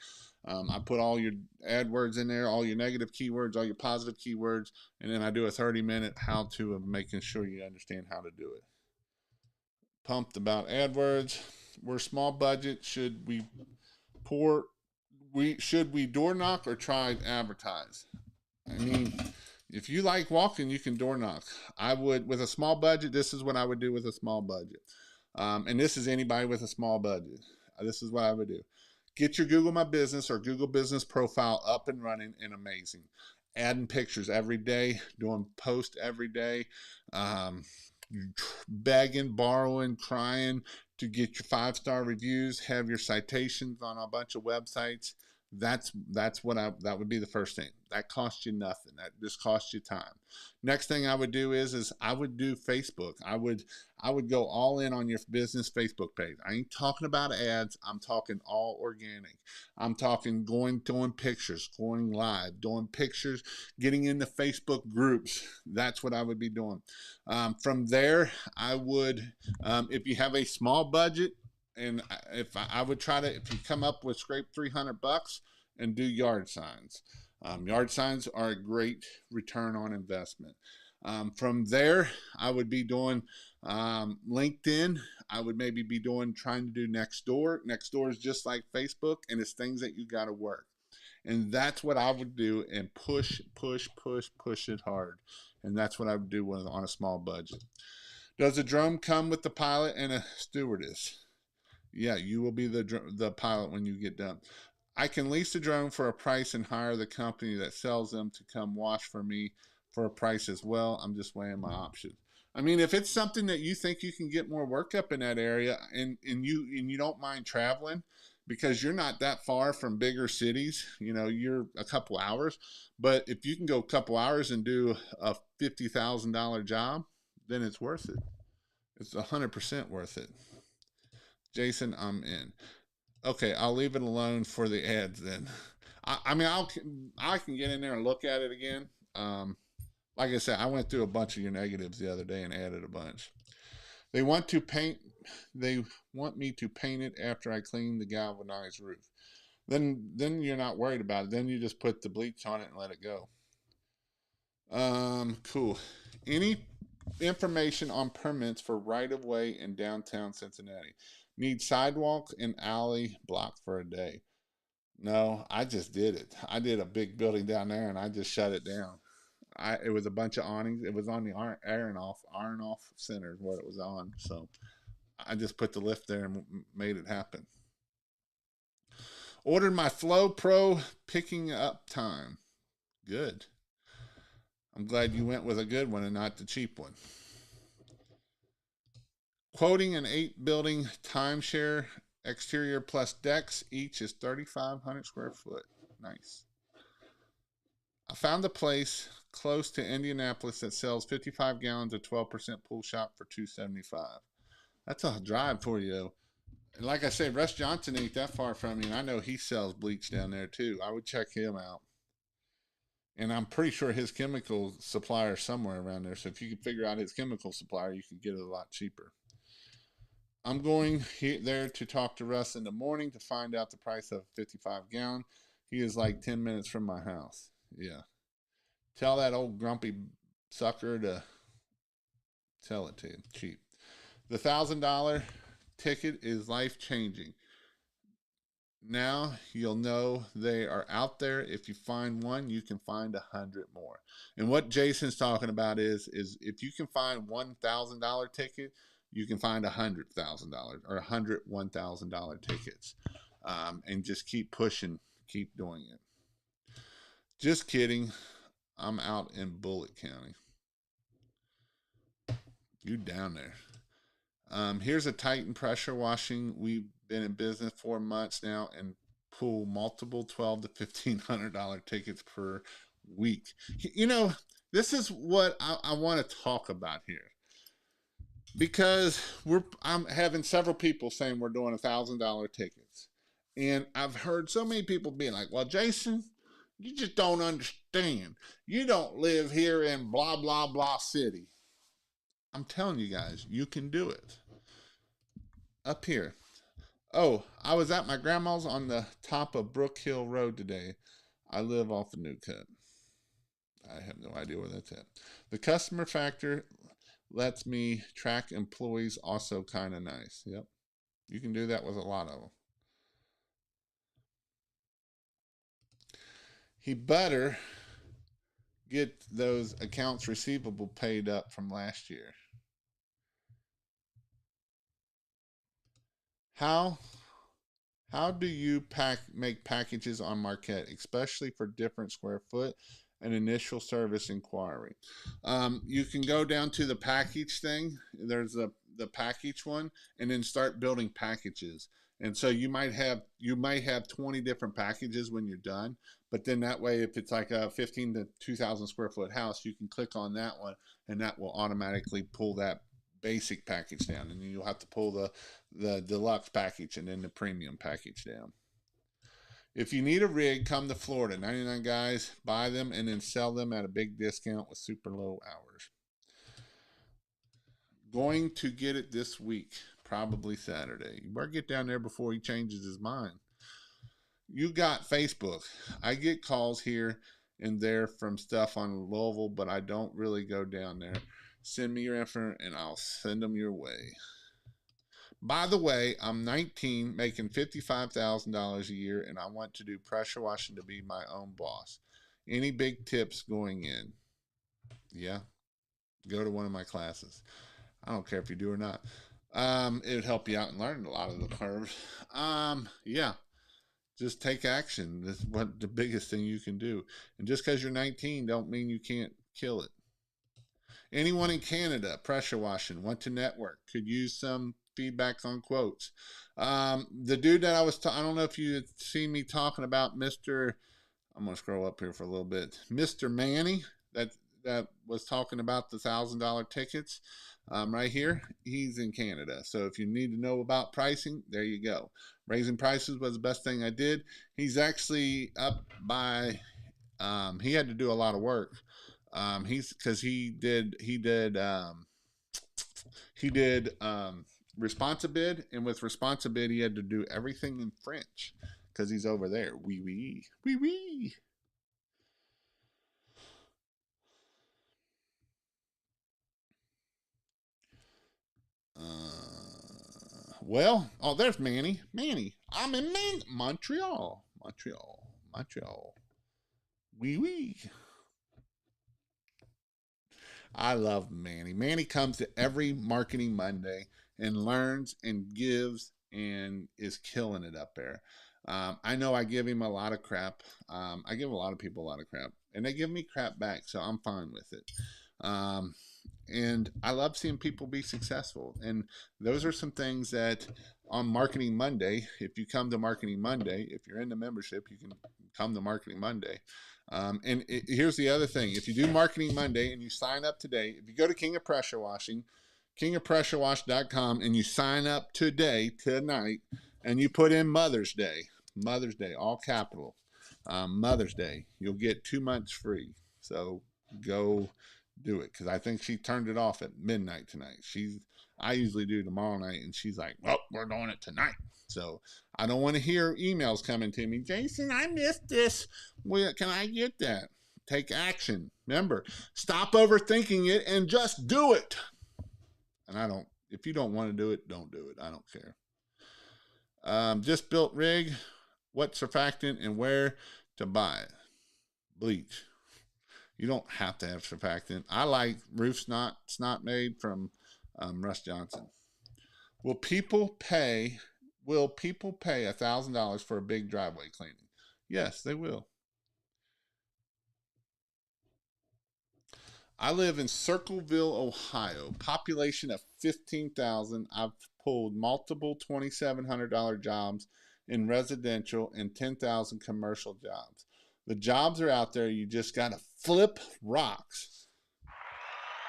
S1: I put all your AdWords in there, all your negative keywords, all your positive keywords, and then I do a 30-minute how-to of making sure you understand how to do it. Pumped about AdWords. We're small budget. Should we door knock or try advertise? I mean, if you like walking, you can door knock. I would, with a small budget, this is what I would do with a small budget. And this is anybody with a small budget. This is what I would do. Get your Google My Business or Google Business profile up and running and amazing. Adding pictures every day, doing posts every day, begging, borrowing, crying to get your 5-star reviews, have your citations on a bunch of websites. That would be the first thing. That costs you nothing. That just costs you time. Next thing I would do is I would do Facebook. I would go all in on your business Facebook page. I ain't talking about ads. I'm talking all organic. I'm talking doing pictures, going live, doing pictures, getting into Facebook groups. That's what I would be doing. From there, I would, if you have a small budget, and if I would try to, if you come up with scrape $300 and do yard signs. Yard signs are a great return on investment. From there, I would be doing LinkedIn. I would maybe be trying to do Nextdoor. Nextdoor is just like Facebook, and it's things that you got to work. And that's what I would do, and push it hard. And that's what I would do on a small budget. Does the drone come with the pilot and a stewardess? Yeah, you will be the pilot when you get done. I can lease the drone for a price and hire the company that sells them to come wash for me for a price as well. I'm just weighing my options. I mean, if it's something that you think you can get more work up in that area, and you don't mind traveling, because you're not that far from bigger cities, you're a couple hours. But if you can go a couple hours and do a $50,000 job, then it's worth it. It's 100% worth it. Jason, I'm in. Okay, I'll leave it alone for the ads then. I mean, I can get in there and look at it again. Like I said, I went through a bunch of your negatives the other day and added a bunch. They want me to paint it after I clean the galvanized roof. Then you're not worried about it. Then you just put the bleach on it and let it go. Cool. Any information on permits for right-of-way in downtown Cincinnati? Need sidewalk and alley blocked for a day. No, I just did it. I did a big building down there and I just shut it down. It was a bunch of awnings. It was on the Aronoff Center what it was on. So I just put the lift there and made it happen. Ordered my Flow Pro picking up time. Good. I'm glad you went with a good one and not the cheap one. Quoting an 8 building timeshare, exterior plus decks, each is 3,500 square foot. Nice. I found a place close to Indianapolis that sells 55 gallons of 12% pool shop for $275. That's a drive for you. And like I said, Russ Johnson ain't that far from me, and I know he sells bleach down there too. I would check him out. And I'm pretty sure his chemical supplier is somewhere around there. So if you can figure out his chemical supplier, you can get it a lot cheaper. I'm going there to talk to Russ in the morning to find out the price of a 55 gallon. He is like 10 minutes from my house. Yeah. Tell that old grumpy sucker to sell it to you cheap. The $1,000 ticket is life changing. Now you'll know they are out there. If you find one, you can find 100 more. And what Jason's talking about is if you can find $1,000 ticket, you can find $100,000 or 101,000 tickets, and just keep pushing, keep doing it. Just kidding. I'm out in Bullitt County. You down there? Here's a Titan pressure washing. We've been in business 4 months now and pull multiple $1,200 to $1,500 tickets per week. You know, this is what I want to talk about here, because I'm having several people saying we're doing $1,000 tickets, and I've heard so many people being like, "Well, Jason, you just don't understand. You don't live here in blah blah blah city." I'm telling you guys, you can do it. Up here. Oh, I was at my grandma's on the top of Brook Hill Road today. I live off of New Cut. I have no idea where that's at. The customer factor lets me track employees, also kind of nice. Yep. You can do that with a lot of them. He better get those accounts receivable paid up from last year. How do you make packages on Marquette, especially for different square foot and initial service inquiry? You can go down to the package thing. There's the package one, and then start building packages. And so you might have 20 different packages when you're done. But then that way, if it's like a 15 to 2,000 square foot house, you can click on that one, and that will automatically pull that basic package down, and then you'll have to pull the deluxe package and then the premium package down. If you need a rig, come to Florida. 99 guys buy them and then sell them at a big discount with super low hours. Going to get it this week, probably Saturday. You better get down there before he changes his mind. You got Facebook. I get calls here and there from stuff on Louisville, but I don't really go down there. Send me your info and I'll send them your way. By the way, I'm 19, making $55,000 a year, and I want to do pressure washing to be my own boss. Any big tips going in? Yeah, go to one of my classes. I don't care if you do or not. It would help you out and learn a lot of the curves. Yeah, just take action. That's what the biggest thing you can do. And just because you're 19, don't mean you can't kill it. Anyone in Canada, pressure washing, want to network, could use some feedback on quotes. The dude that I don't know if you had seen me talking about, I'm going to scroll up here for a little bit. Mr. Manny, that was talking about the $1,000 tickets, right here. He's in Canada. So if you need to know about pricing, there you go. Raising prices was the best thing I did. He's actually up by, he had to do a lot of work. He did Responsibid, and with Responsibid he had to do everything in French because he's over there. Oui, oui, oui, oui. Well, oh, there's Manny. Manny, I'm in Montreal. Montreal. Oui, oui. I love Manny. Manny comes to every Marketing Monday and learns and gives and is killing it up there. I know I give him a lot of crap. I give a lot of people a lot of crap, and they give me crap back, so I'm fine with it. And I love seeing people be successful. And those are some things that on Marketing Monday, if you come to Marketing Monday, if you're in the membership, you can come to Marketing Monday. Here's the other thing. If you do Marketing Monday and you sign up today, if you go to King of Pressure Washing, kingofpressurewash.com, and you sign up today, tonight, and you put in Mother's Day, all capital, Mother's Day, you'll get 2 months free. So go do it, because I think she turned it off at midnight tonight. I usually do tomorrow night, and she's like, well, we're doing it tonight. So I don't want to hear emails coming to me, Jason, I missed this. Well, can I get that? Take action. Remember, stop overthinking it and just do it. And if you don't want to do it, don't do it. I don't care. Just built rig. What surfactant and where to buy it? Bleach. You don't have to have surfactant. I like roof snot made from Russ Johnson. Will people pay $1,000 for a big driveway cleaning? Yes, they will. I live in Circleville, Ohio. Population of 15,000. I've pulled multiple $2,700 jobs in residential and 10,000 commercial jobs. The jobs are out there. You just got to flip rocks.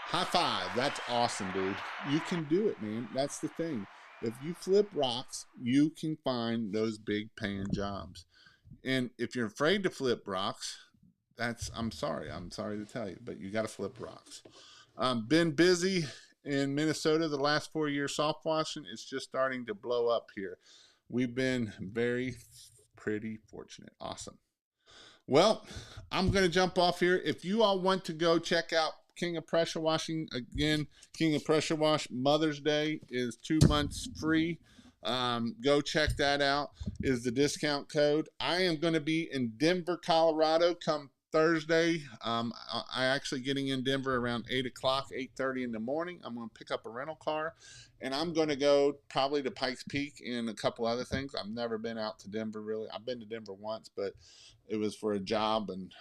S1: High five. That's awesome, dude. You can do it, man. That's the thing. If you flip rocks, you can find those big paying jobs. And if you're afraid to flip rocks, I'm sorry to tell you, but you got to flip rocks. Been busy in Minnesota the last 4 years soft washing. It's just starting to blow up here. We've been pretty fortunate. Awesome. Well, I'm going to jump off here. If you all want to go check out King of Pressure Washing, again, King of Pressure Wash, Mother's Day is 2 months free. Go check that out, is the discount code. I am going to be in Denver, Colorado come Thursday. I actually getting in Denver around 8 o'clock, 8:30 in the morning. I'm going to pick up a rental car, and I'm going to go probably to Pikes Peak and a couple other things. I've never been out to Denver, really. I've been to Denver once, but it was for a job, and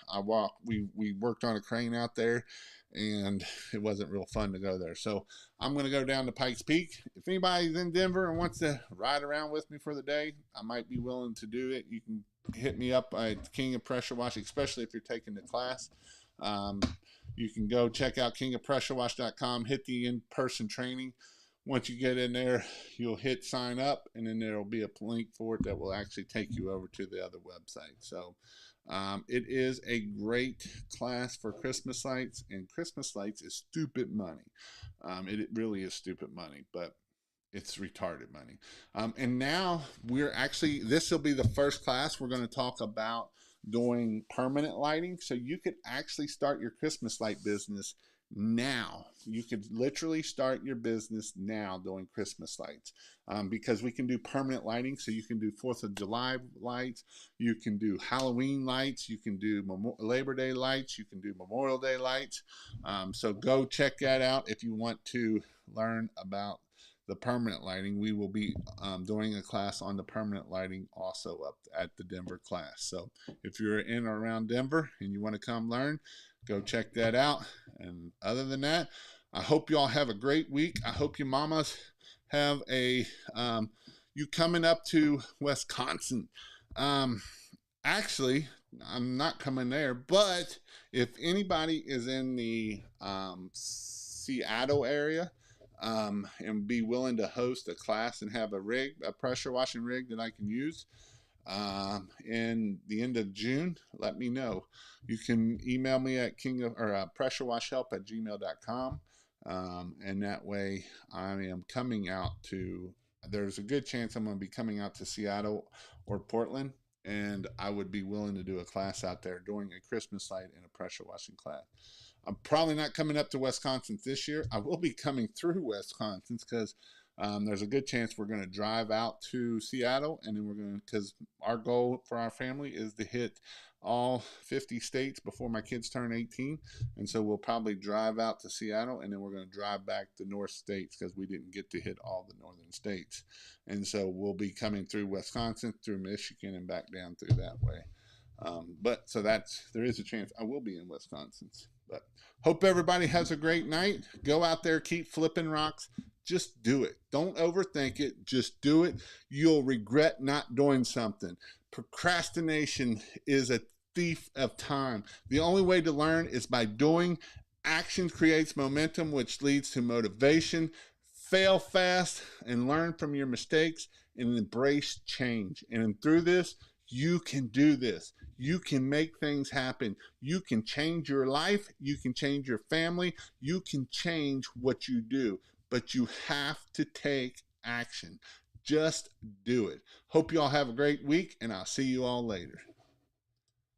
S1: we worked on a crane out there, and it wasn't real fun to go there. So I'm going to go down to Pikes Peak. If anybody's in Denver and wants to ride around with me for the day, I might be willing to do it. You can hit me up at King of Pressure Wash, especially if you're taking the class. You can go check out kingofpressurewash.com, hit the in-person training. Once you get in there, you'll hit sign up, and then there will be a link for it that will actually take you over to the other website. So it is a great class for Christmas lights, and Christmas lights is stupid money. It really is stupid money, but it's retarded money. And now this will be the first class we're going to talk about doing permanent lighting. So you could actually start your Christmas light business now. You could literally start your business now doing Christmas lights, because we can do permanent lighting. So you can do 4th of July lights, you can do Halloween lights, you can do Labor Day lights, you can do Memorial Day lights. So go check that out if you want to learn about the permanent lighting. We will be doing a class on the permanent lighting also up at the Denver class. So if you're in or around Denver and you want to come learn, go check that out. And other than that, I hope you all have a great week. I hope your mamas have you coming up to Wisconsin. Actually, I'm not coming there, but if anybody is in the Seattle area, and be willing to host a class and have a pressure washing rig that I can use in the end of June, let me know. You can email me at pressurewashhelp@gmail.com. And that way I am coming out there's a good chance I'm going to be coming out to Seattle or Portland, and I would be willing to do a class out there doing a Christmas light and a pressure washing class. I'm probably not coming up to Wisconsin this year. I will be coming through Wisconsin because there's a good chance we're going to drive out to Seattle, and then because our goal for our family is to hit all 50 states before my kids turn 18. And so we'll probably drive out to Seattle, and then we're going to drive back to North states because we didn't get to hit all the northern states. And so we'll be coming through Wisconsin, through Michigan, and back down through that way. There is a chance I will be in Wisconsin. But Hope everybody has a great night. Go out there, keep flipping rocks. Just do it. Don't overthink it. Just do it. You'll regret not doing something. Procrastination is a thief of time. The only way to learn is by doing. Action creates momentum, which leads to motivation. Fail fast and learn from your mistakes and embrace change. And through this, you can do this. You can make things happen. You can change your life. You can change your family. You can change what you do, but you have to take action. Just do it. Hope you all have a great week, and I'll see you all later.